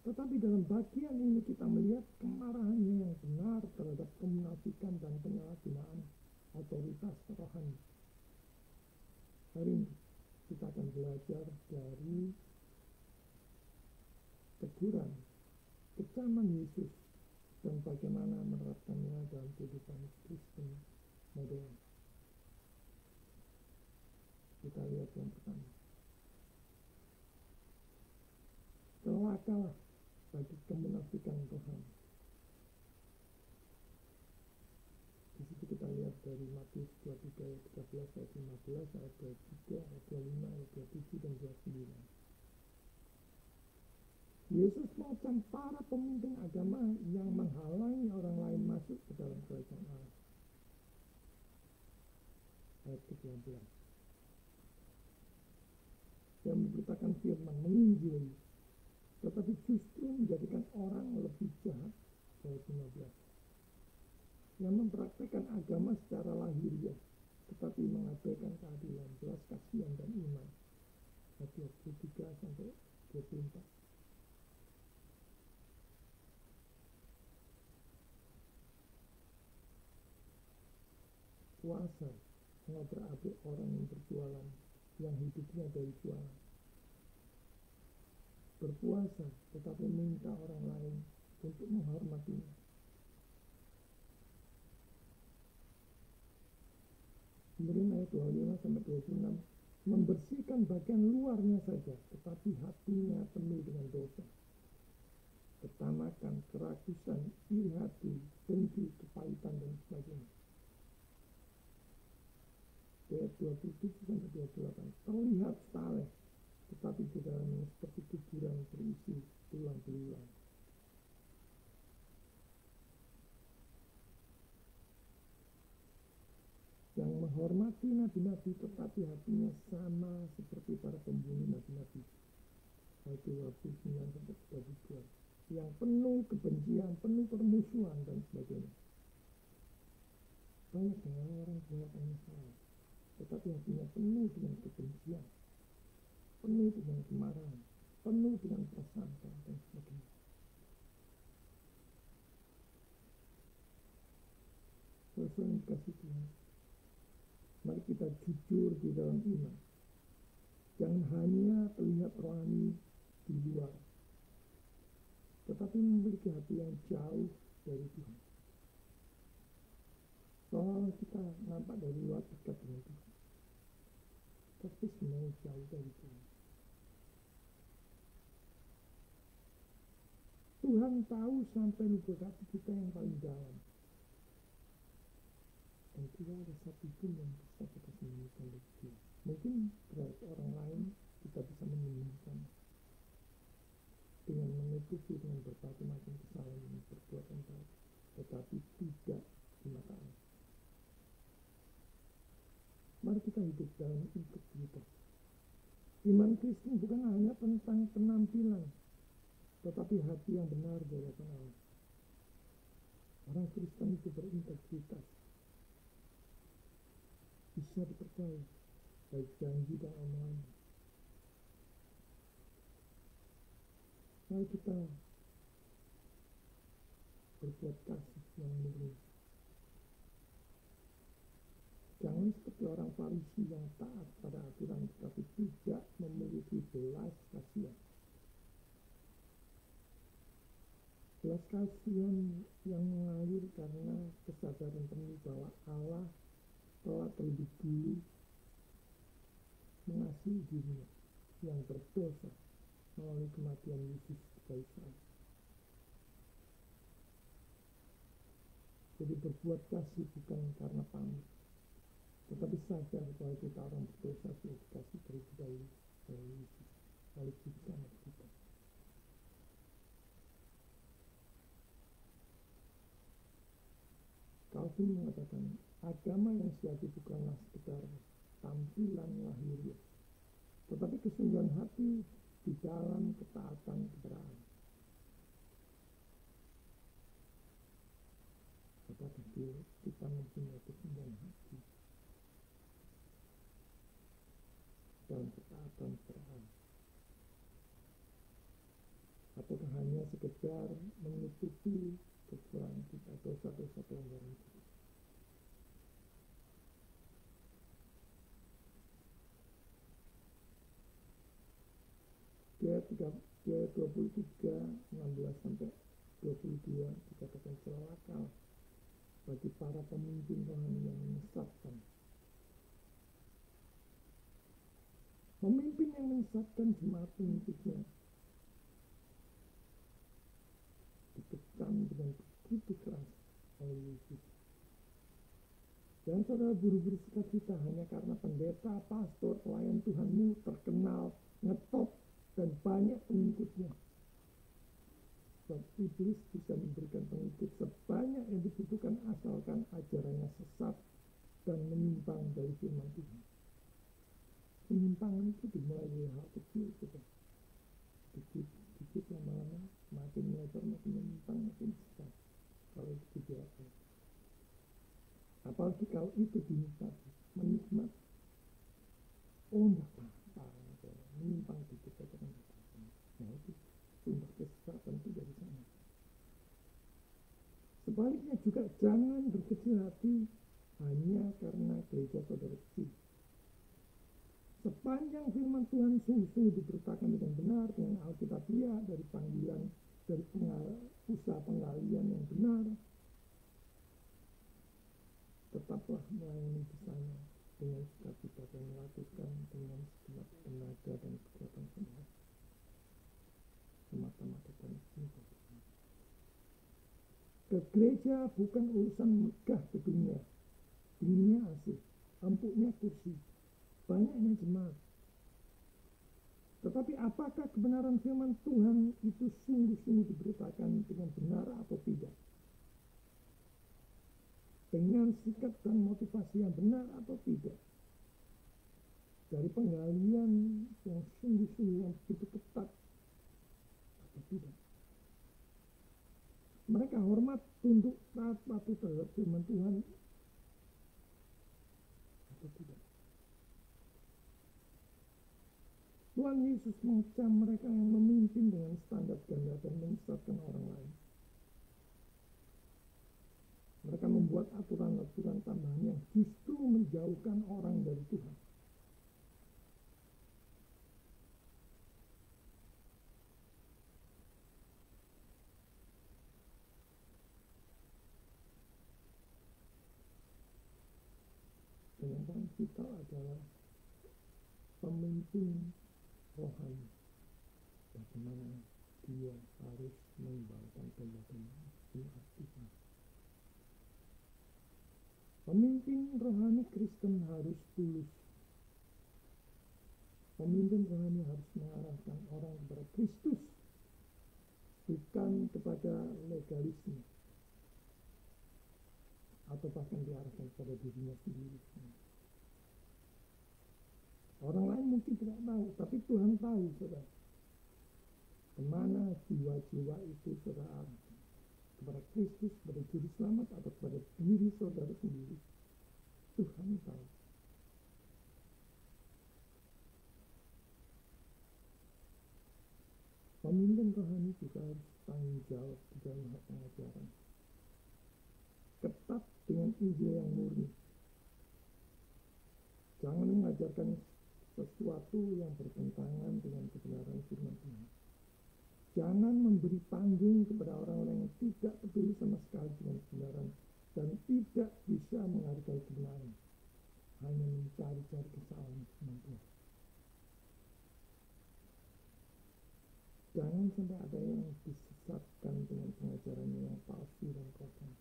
Tetapi dalam bagian ini kita melihat kemarahannya yang benar terhadap kemunafikan dan penyalahgunaan otoritas rohani. Hari ini kita akan belajar dari teguran, kecaman Yesus dan bagaimana menerapkannya dalam kehidupan Kristen modern. Kita lihat yang pertama. Celakalah bagi kemunafikan rohani. Di situ kita lihat dari Matius 23 ayat 13, ayat 15, ayat 23, ayat 25, ayat 27 dan 29. Yesus mengancam para pemimpin agama yang menghalangi orang lain masuk ke dalam kerajaan Allah. Ayat ke-12. Yang memberitakan firman, menginjili, tetapi justru menjadikan orang lebih jahat. Ayat 15. Yang mempraktikkan agama secara lahiriah, tetapi mengabaikan keadilan, belas kasihan dan iman. Ayat 23 sampai 24. Puasa mengobrak-abrik orang yang berjualan, yang hidupnya dari jualan. Berpuasa tetapi minta orang lain untuk menghormatinya. Kemudian ayat 25 sampai 26, membersihkan bagian luarnya saja, tetapi hatinya penuh dengan dosa. Ketamakan, kerakusan, iri hati, dengki, kepahitan, dan sebagainya. Ayat 27 sampai 28, terlihat saleh, tetapi di dalamnya seperti kuburan berisi tulang belulang. Yang menghormati nabi-nabi tetapi hatinya sama seperti para pembunuh nabi-nabi. Ayat 29 sampai 32. Yang penuh kebencian, penuh permusuhan, dan sebagainya. Banyak orang kelihatannya salah, tetapi hatinya penuh dengan kebencian, penuh dengan kemarahan, penuh dengan prasangka, dan sebagainya. Saudara yang dikasih Tuhan, mari kita jujur di dalam iman. Jangan hanya terlihat rohani di luar, tetapi memiliki hati yang jauh dari Tuhan. Soal kita nampak dari luar dekat dengan Tuhan, tapi sebenarnya jauh dari Tuhan. Tuhan tahu sampai lubuk hati kita yang paling dalam. Dan tidak ada satu pun yang bisa kita sembunyikan dari Dia. Mungkin terhadap orang lain kita bisa menyembunyikan dengan menutupi dengan berbagai macam kesalahan dan perbuatan baik, tetapi tidak di mata Allah. Mari kita hidup dalam integritas. Iman Kristen bukan hanya tentang penampilan, tetapi hati yang benar di hadapan Allah. Orang Kristen itu berintegritas, bisa dipercaya, baik janji dan omongan. Mari kita berbuat kasih yang murni. Jangan seperti orang Farisi yang taat pada aturan tetapi tidak memiliki belas kasihan. Belas kasihan yang mengalir karena kesadaran penuh bahwa Allah telah terlebih dulu mengasihi dirinya yang berdosa melalui kematian Yesus sebagai saya. Jadi berbuat kasih bukan karena pamrih, tetapi sadar bahwa kita orang berdosa sudah dikasih terlebih dahulu oleh Yesus, oleh Tuhan kita. Calvin mengatakan, agama yang sejati bukanlah sekedar tampilan lahiriah, tetapi kesungguhan hati di dalam ketaatan kepada Allah. Apakah kita mempunyai kesungguhan hati dalam ketaatan kepada Allah? Ataukah hanya sekedar menutupi kekurangan kita, dosa-dosa pelanggaran kita? Ayat 23, 16 sampai 22 dikatakan celaka bagi para pemimpin rohani yang menyesatkan. Pemimpin yang menyesatkan jemaat pengikutnya dikekang dengan begitu keras oleh Yesus. Dan saudara buru-buru sukacita hanya karena pendeta, pastor, pelayan Tuhanmu terkenal, ngetop, dan banyak pengikutnya. Sebab iblis bisa memberikan pengikut sebanyak yang dibutuhkan asalkan ajarannya sesat dan menyimpang dari firman Tuhan. Penyimpangan itu dimulai dari hal kecil saja. Sedikit lama-lama makin lebar, makin menyimpang, makin sesat. Kalau itu dibiarkan. Apalagi kalau itu dinikmati, menikmati. Oh, enggak apa-apa. Menyimpang dikit saja kan. Nah itu sumber kesesatan itu dari sana. Sebaliknya juga jangan berkecil hati hanya karena gereja saudara kecil. Sepanjang firman Tuhan sungguh diberitakan dengan benar, dengan alkitabiah, dari panggilan, dari usaha penggalian yang benar, tetaplah melayani di sana dengan sukacita dan melakukan dengan segenap tenaga dan kekuatan saudara semata-mata karena cinta Tuhan. Ke gereja bukan urusan megah ke dunia, dinginnya AC, empuknya kursi, banyaknya jemaat. Tetapi apakah kebenaran firman Tuhan itu sungguh-sungguh diberitakan dengan benar atau tidak? Dengan sikap dan motivasi yang benar atau tidak? Dari penggalian yang sungguh-sungguh yang begitu ketat atau tidak? Mereka hormat, tunduk, taat, patuh terhadap firman Tuhan atau tidak? Tuhan Yesus mengecam mereka yang memimpin dengan standar ganda dan menyesatkan orang lain. Mereka membuat aturan-aturan tambahan yang justru menjauhkan orang dari Tuhan. Dan yang paling vital adalah pemimpin rohani. Bagaimana dia harus membawakan domba-domba jemaat Tuhan. Pemimpin rohani Kristen harus tulus. Pemimpin rohani harus mengarahkan orang kepada Kristus, bukan kepada legalisme, atau bahkan diarahkan kepada dirinya sendiri. Orang lain mungkin tidak tahu, tapi Tuhan tahu, saudara. Kemana jiwa-jiwa itu saudara arahkan? Kepada Kristus, kepada juru selamat, atau kepada diri saudara sendiri? Tuhan tahu. Pemimpin rohani juga harus tanggung jawab di dalam hal pengajaran. Ketat dengan Injil yang murni. Jangan mengajarkan sesuatu yang bertentangan dengan kebenaran firman Tuhan. Jangan memberi panggung kepada orang-orang yang tidak peduli sama sekali dengan kebenaran dan tidak bisa menghargai kebenaran, hanya mencari-cari kesalahan firman Tuhan. Jangan sampai ada yang disesatkan dengan pengajarannya yang palsu dan kotor,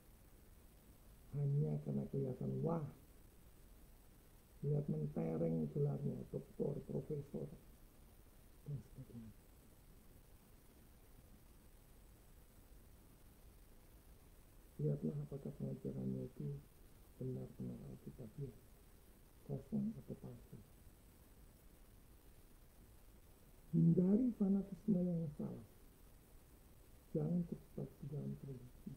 hanya karena kelihatan wah, lihat mentereng gelarnya, doktor, profesor, dan sebagainya. Lihatlah apakah pengajarannya itu benar-benar alkitabiah, kosong atau palsu. Hindari fanatisme yang salah. Jangan terjebak di dalam tradisi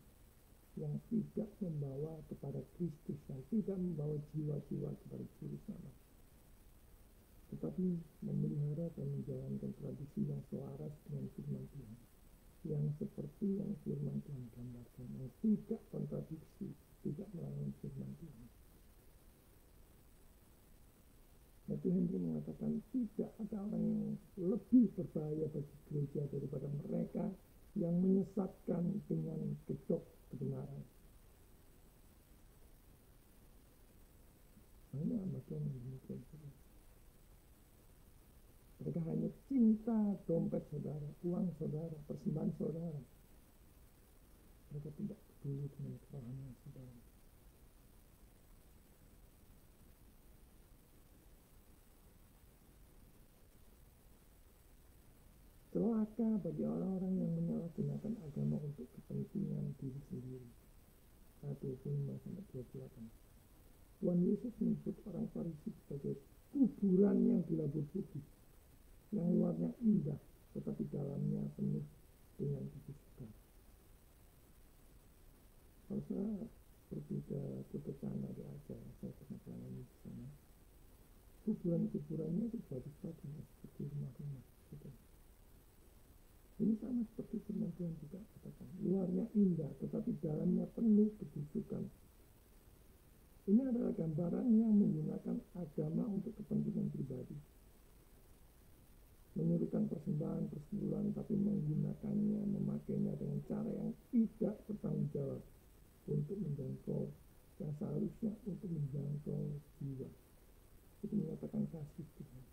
yang tidak membawa kepada Kristus, yang tidak membawa jiwa-jiwa kepada juru selamat, tetapi memelihara dan menjalankan tradisi yang selaras dengan firman Tuhan, yang seperti yang firman Tuhan gambarkan, yang tidak kontradiksi, tidak melawan firman Tuhan. Matthew Henry mengatakan tidak ada orang yang lebih berbahaya bagi gereja daripada mereka yang menyesatkan dengan kedok kebenaran. Hanya Matthew yang demikian. Mereka hanya cinta dompet saudara, uang saudara, persembahan saudara. Mereka tidak peduli dengan kerohanian saudara. Celaka bagi orang-orang yang menyalahgunakan agama untuk kepentingan diri sendiri. Ayat 25-28. Tuhan Yesus menyebut orang Farisi sebagai kuburan yang dilabur putih, yang luarnya indah, tetapi dalamnya penuh dengan kebusukan. Kalau saya pergi ke Kota Cana di Aceh, saya pernah melayani di sana. Kuburan-kuburannya itu bagus-bagus, seperti rumah-rumah. Gitu. Ini sama seperti firman Tuhan juga katakan, luarnya indah, tetapi dalamnya penuh kebusukan. Ini adalah gambaran yang menggunakan agama untuk kepentingan pribadi. Menyerukan persembahan, persepuluhan, tapi menggunakannya, memakainya dengan cara yang tidak bertanggung jawab untuk menjangkau, yang seharusnya untuk menjangkau jiwa. itu menyatakan kasih Tuhan,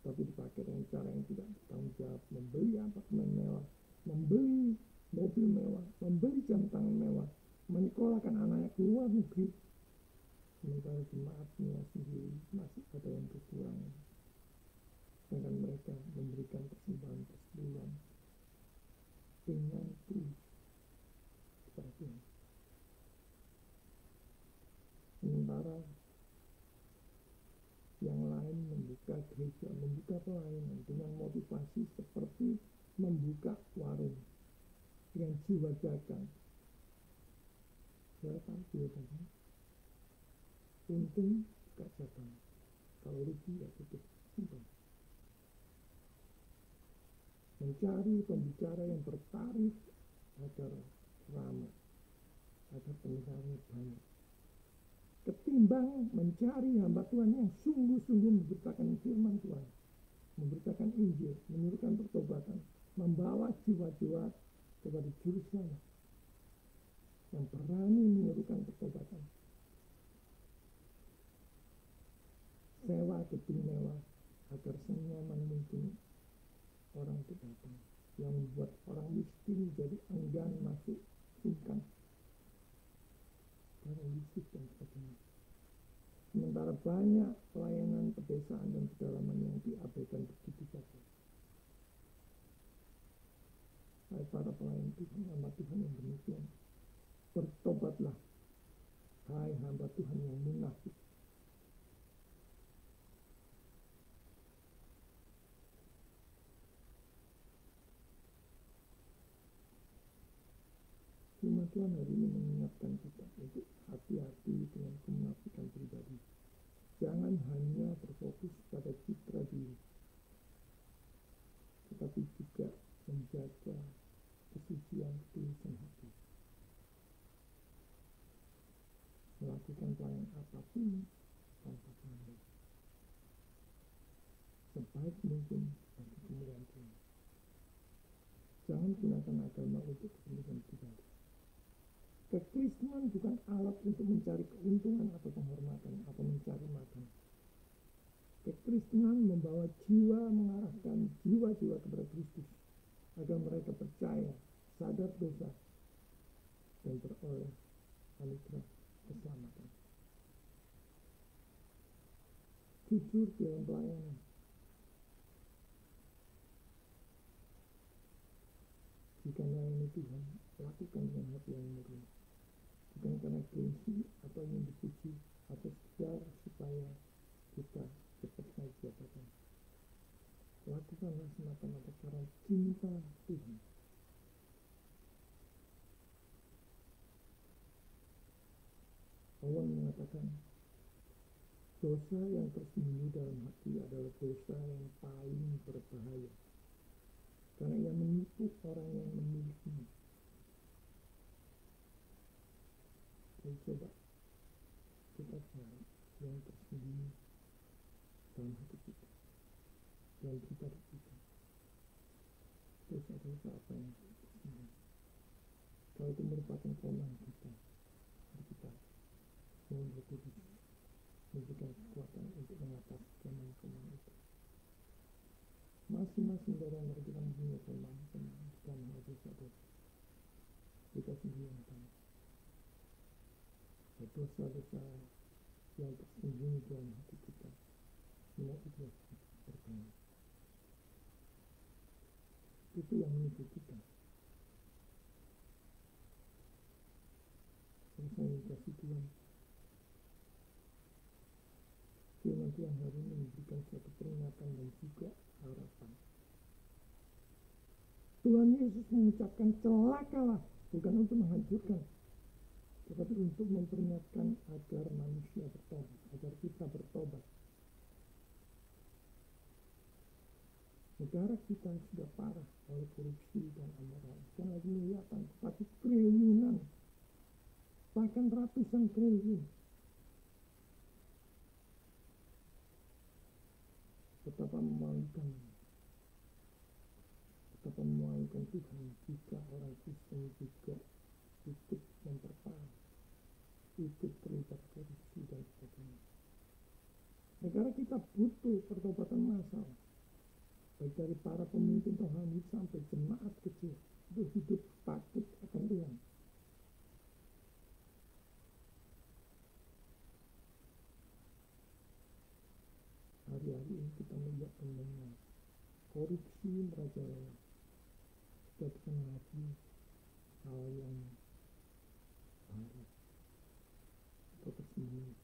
tapi dipakai dengan cara yang tidak bertanggung jawab, membeli apartemen mewah, membeli mobil mewah, membeli jam tangan mewah, menyekolahkan anaknya ke luar negeri, sementara jemaatnya sendiri masih ada yang kekurangan, sedangkan mereka memberikan persembahan dengan tulus kepada Tuhan. Sementara yang lain membuka gereja, membuka pelayanan dengan motivasi seperti membuka warung dengan jiwa dagang. Berapa jiwa dagang? Untung buka cabang, kalau rugi ya tutup. Simpel. Mencari pembicara yang bertarif agar ramai, agar pendengarnya banyak, ketimbang mencari hamba Tuhan yang sungguh-sungguh memberitakan firman Tuhan, memberitakan Injil, menyuruhkan pertobatan, membawa jiwa-jiwa kepada juru selamat, yang berani menyuruhkan pertobatan. Sewa gedung mewah agar senyaman mungkin orang itu datang, yang membuat orang miskin jadi enggan masuk, sungkan, paralisis dan sebagainya. Sementara banyak pelayanan pedesaan dan pedalaman yang diabaikan begitu saja. Hai para pelayan Tuhan, hamba Tuhan yang demikian, bertobatlah, hai hamba Tuhan yang munafik. Firman Tuhan hari ini mengingatkan kita untuk hati-hati dengan kemunafikan pribadi. Jangan hanya berfokus pada citra diri, tetapi juga menjaga kesucian ketulusan hati. Melakukan pelayanan apapun tanpa pamrih, sebaik mungkin bagi kemuliaan Tuhan. Jangan gunakan agama untuk kepentingan pribadi. Kekristenan bukan alat untuk mencari keuntungan atau penghormatan atau mencari makan. Kekristenan membawa jiwa, mengarahkan jiwa-jiwa kepada Kristus agar mereka percaya, sadar dosa, dan beroleh anugerah keselamatan. Jujur dalam pelayanan. Jika melayani Tuhan, lakukan dengan hati yang murni. Bukan karena gengsi atau ingin dipuji atau sekedar supaya kita cepat naik jabatan. Lakukanlah semata-mata karena cinta Tuhan. Allah mengatakan, dosa yang tersembunyi dalam hati adalah dosa yang paling berbahaya, karena ia menipu orang yang memilikinya. Jadi coba kita cari yang tersembunyi dalam hati kita, dalam pribadi kita. Dosa-dosa apa yang tersembunyi? Kalau itu merupakan kelemahan kita mohon Roh Kudus memberikan kekuatan untuk mengatasi kelemahan itu. Masing-masing dari antara kita mempunyai kelemahan dalam hal dosa-dosa. Kita sendiri yang tahu. Dosa-dosa yang tersembunyi dalam hati kita, semua itu berbahaya. Itu yang menipu kita. Saya kasih Tuhan, firman Tuhan hari ini memberikan suatu peringatan dan juga harapan. Tuhan Yesus mengucapkan celakalah, bukan untuk menghancurkan, tetapi untuk memperingatkan agar manusia bertobat, agar kita bertobat. Negara kita sudah parah oleh korupsi dan amoral, bukan lagi miliaran, tetapi triliunan, bahkan ratusan triliun. Betapa memalukan Tuhan jika orang Kristen juga ikut memperparah, ikut terlibat korupsi dan sebagainya. Negara kita butuh pertobatan massal, baik dari para pemimpin rohani sampai jemaat kecil, untuk hidup takut akan Tuhan. Hari-hari ini kita melihat mendengar korupsi merajalela. Kita bukan lagi hal yang baru atau tersembunyi,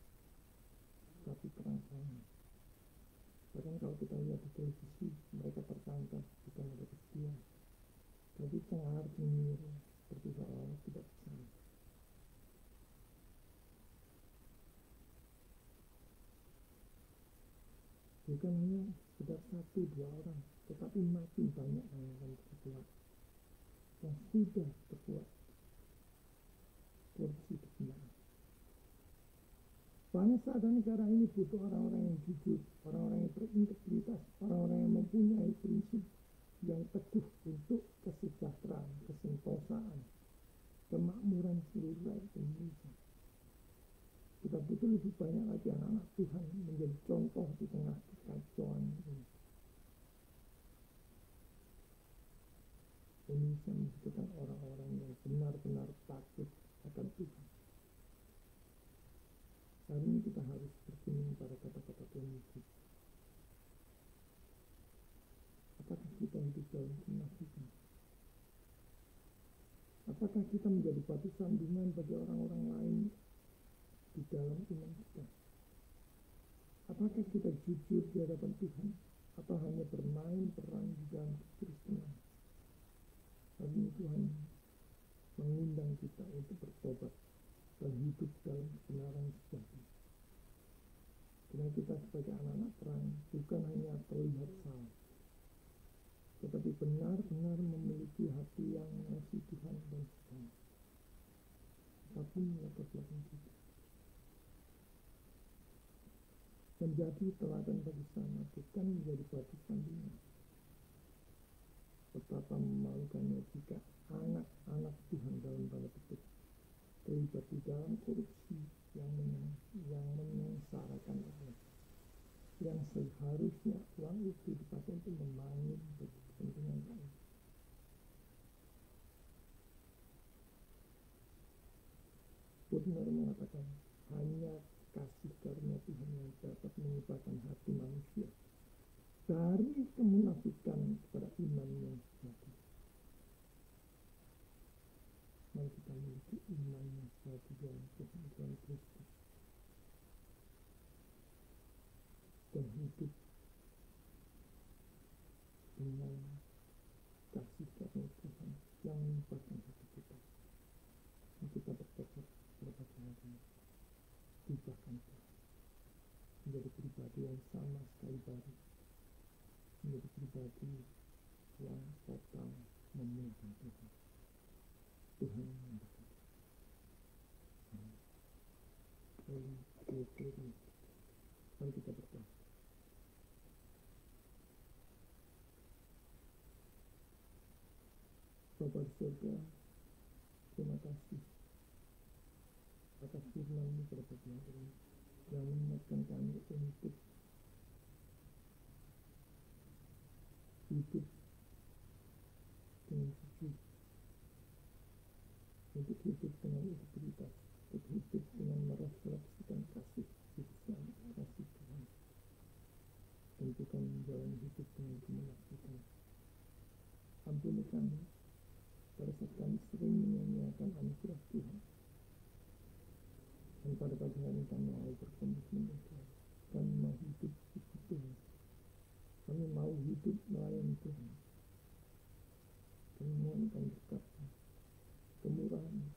tapi terang-terangan. Bahkan kalau kita lihat di televisi, mereka tertangkap bukan ada peristiwa, tapi cengar cengir seperti seolah tidak bersalah. Bukan hanya sekedar 1-2 orang, tetapi makin banyak yang akan terkuat, yang sudah terkuat korupsi berkenaan. Bangsa dan negara ini butuh orang-orang yang jujur, orang-orang yang berintegritas, orang-orang yang mempunyai prinsip yang teguh untuk kesejahteraan, kesentosaan, kemakmuran seluruh rakyat Indonesia. Kita butuh lebih banyak lagi anak-anak Tuhan menjadi contoh di tengah kekacauan ini. Indonesia membutuhkan orang-orang yang benar-benar takut akan Tuhan. Hari ini kita harus bertemu pada kata-kata Tuhan Yesus. Apakah kita hidup dalam kemunafikan? Apakah kita menjadi batu sandungan bagi orang-orang lain di dalam iman kita? Apakah kita jujur di hadapan Tuhan atau hanya bermain peran di dalam kekristenan? Hari ini Tuhan mengundang kita untuk bertobat dan hidup dalam kebenaran sejati. Karena kita sebagai anak-anak terang bukan hanya terlihat salah, tetapi benar-benar memiliki hati yang mengasihi Tuhan dan sesama. Apapun latar belakang kita, menjadi teladan bagi sesama, bukan menjadi batu sandungan. Betapa memalukannya jika anak-anak Tuhan dalam tanda petik terlibat di dalam korupsi yang menyengsarakan rakyat, yang seharusnya uang itu dipakai untuk membangun bagi kepentingan rakyat. Benar mengatakan hanya kasih karunia Tuhan yang dapat mengubahkan hati manusia dari kemunafikan kepada iman yang sejati. Mari kita memiliki iman yang sejati dalam Tuhan Kristus dan hidup dengan kasih karunia Tuhan yang mengubahkan hati kita. Mari kita bertobat berbagai hari, ubahkan Tuhan menjadi pribadi yang sama sekali baru, menjadi pribadi yang total memuliakan Tuhan. Tuhan memberkati. Mari kita berdoa. Bapa di surga, terima kasih atas firman-Mu pada pagi hari ini yang mengingatkan kami untuk hidup dengan jujur, untuk hidup dengan integritas, untuk hidup dengan merefleksikan kasih Tuhan, dan bukan menjalani hidup dengan kemunafikan. Ampuni kami pada saat kami sering menyanyiakan anugerah Tuhan. Dan pada pagi hari ini kami mau berkomitmen Tuhan. Kami mau hidup ikut Tuhan. Kami mau hidup melayani Tuhan. Kami mohonkan berkat-Mu, kemurahan-Mu.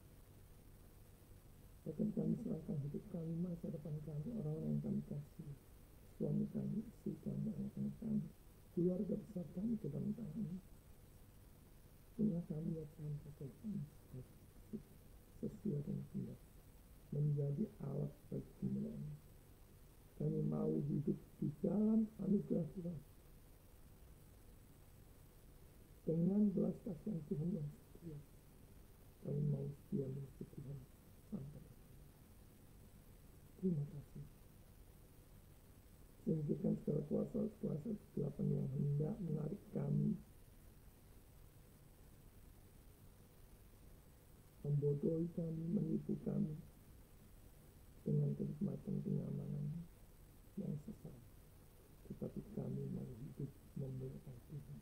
Bahkan kami serahkan hidup kami, masa depan kami, orang-orang yang kami kasih, suami kami, istri kami, anak-anak kami, keluarga besar kami ke dalam tangan-Mu. Inilah kami ya Tuhan, pakai kami sesuai dengan kehendak, menjadi alat bagi kemuliaan. Kami mau hidup di dalam anugerah Tuhan dengan belas kasihan Tuhan yang setia. Kami mau setia mengikut Tuhan sampai. Terima kasih. singkirkan segala kuasa kegelapan yang hendak menarik kami, membodohi kami, menipu kami dengan kenikmatan kenyamanan yang sesat. Tetapi kami mau hidup memuliakan Tuhan.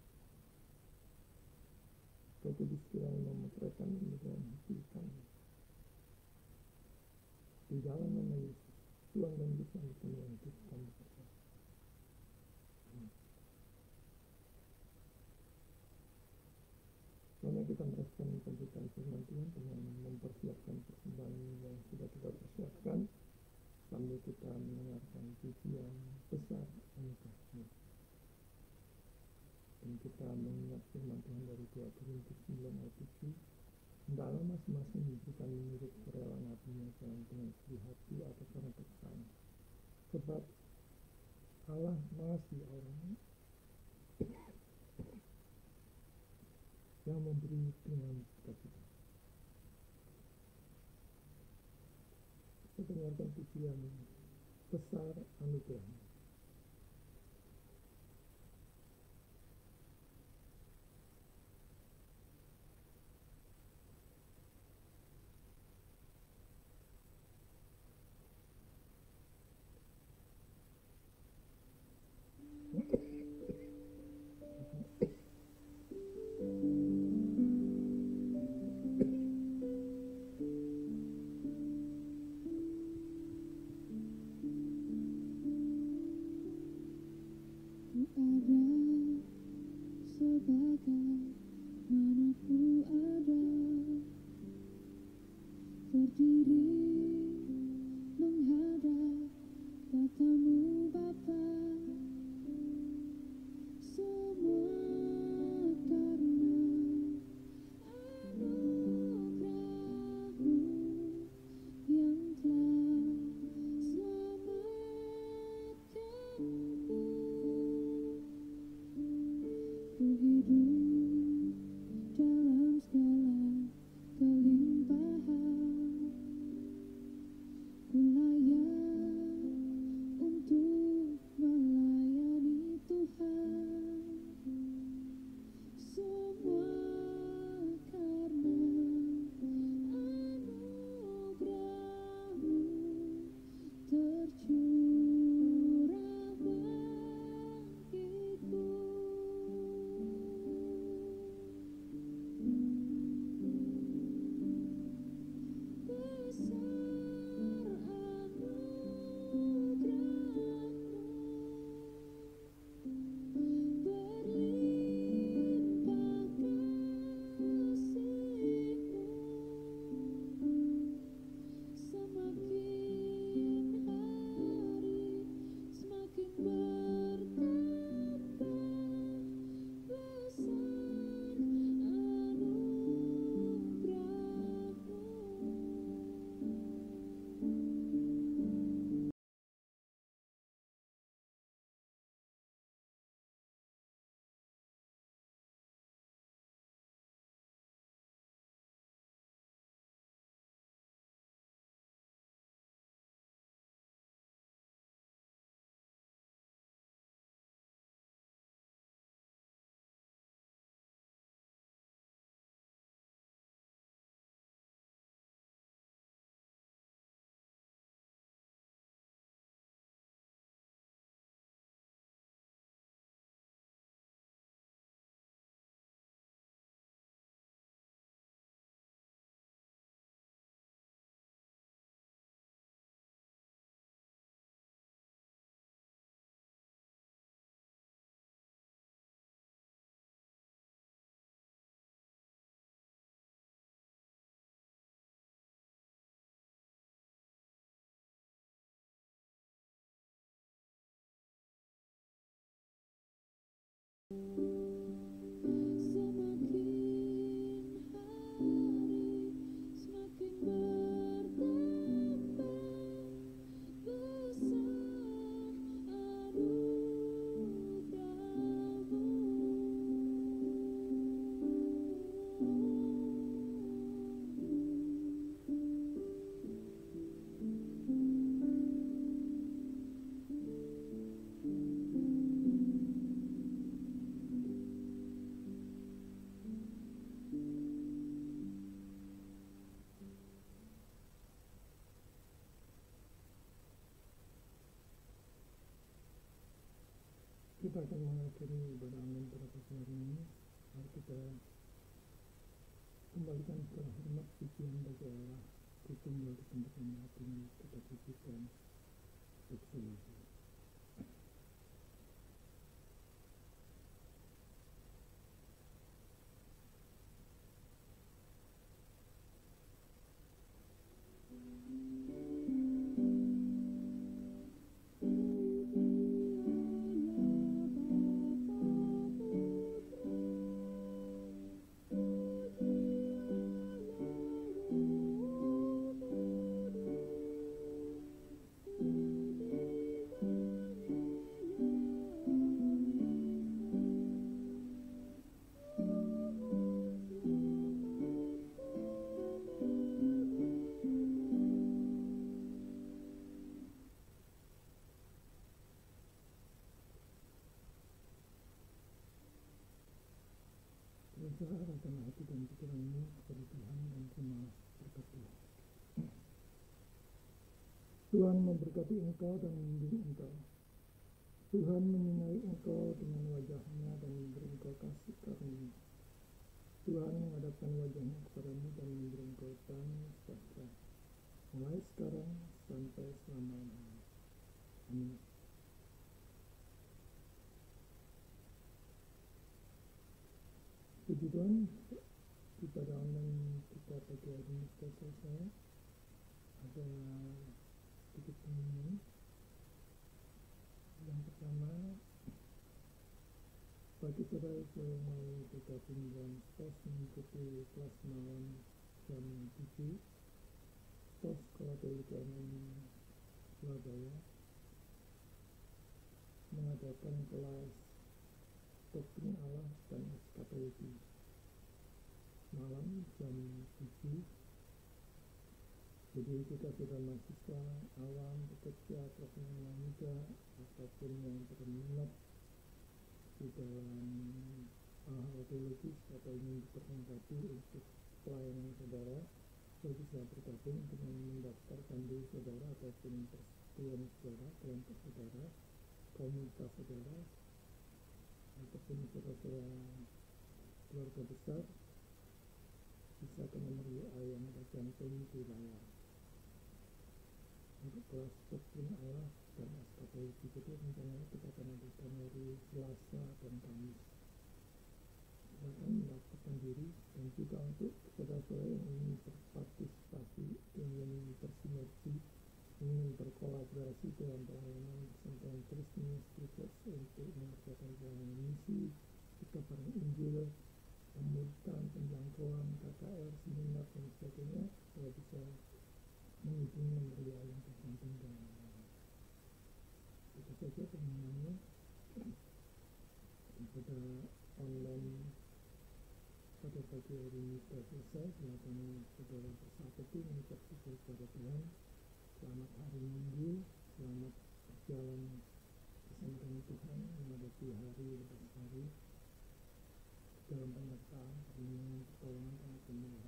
Kau Kudus kiranya memotretkan ini dalam hati kami. Di dalam nama Yesus, Tuhan dan Yesus yang hidup kami berdoa. Karena kita merespon pemberitaan firman Tuhan dengan mempersiapkan persembahan yang sudah kita persiapkan, sambil kita mendengarkan pujian besar anugerah-Nya. Dan kita mengingat firman Tuhan dari 2 Korintus 9 ayat 7, hendaklah masing-masing hidupkan menurut kerelaan hatinya, jangan dengan sedih hati atau karena paksaan. Sebab Allah mengasihi orang yang memberi dengan sukacita. Kita dengarkan pujian besar anugerah-Nya. Kita akan mengakhiri ibadah online pada pagi hari ini. Mari kita kembalikan segala hormat pujian bagi Allah, Tritunggal di tempat yang maha tinggi. Kita pujikan untuk seluruh. Arahkan hati dan pikiranmu kepada Tuhan dan terimalah berkat Tuhan. Tuhan memberkati engkau dan melindungi engkau. Tuhan menyinari engkau dengan wajah-Nya dan memberi engkau kasih karunia. Tuhan menghadapkan wajah-Nya kepadamu dan memberi engkau damai sejahtera, mulai sekarang sampai selama-lamanya. Amin. Puji Tuhan, ibadah online kita pagi hari ini sudah selesai. Ada sedikit pengumuman. Yang pertama, bagi saudara yang mau bergabung dalam STOS mengikuti kelas malam jam 7, STOS Sekolah Teologi Online Surabaya mengadakan kelas Doktrin Allah dan Eskatologi malam jam 7. Jadi kita sudah mahasiswa awam, pekerja, profesional muda, ataupun yang berminat di dalam hal teologis atau ingin diperlengkapi untuk pelayanan saudara, saudara bisa bergabung dengan mendaftarkan diri saudara ataupun persekutuan saudara, kelompok saudara, komunitas saudara, ataupun saudara-saudara keluarga besar, bisa ke nomor WA yang tercantum di layar. Untuk kelas doktrin Allah dan eskatologi itu rencananya kita akan adakan hari Selasa dan Kamis. Silakan mendaftarkan diri, dan juga untuk saudara-saudara yang ingin berpartisipasi, ingin bersinergi, ingin berkolaborasi dalam pelayanan Persatuan Kristen Streeters untuk mengerjakan pelayanan misi, pekabaran Injil, pemuritan, penjangkauan, KKR, seminar, dan sebagainya, saya bisa menghubungi nomor WA yang tercantum dalam layar. Itu saja pengumumannya. Pada online pada pagi hari ini sudah selesai. Silakan saudara bersatu mengucap syukur kepada Tuhan. Selamat hari Minggu, selamat berjalan bersama dengan Tuhan menghadapi hari lepas hari dalam penyertaan, perlindungan, pertolongan, dan pemulihan.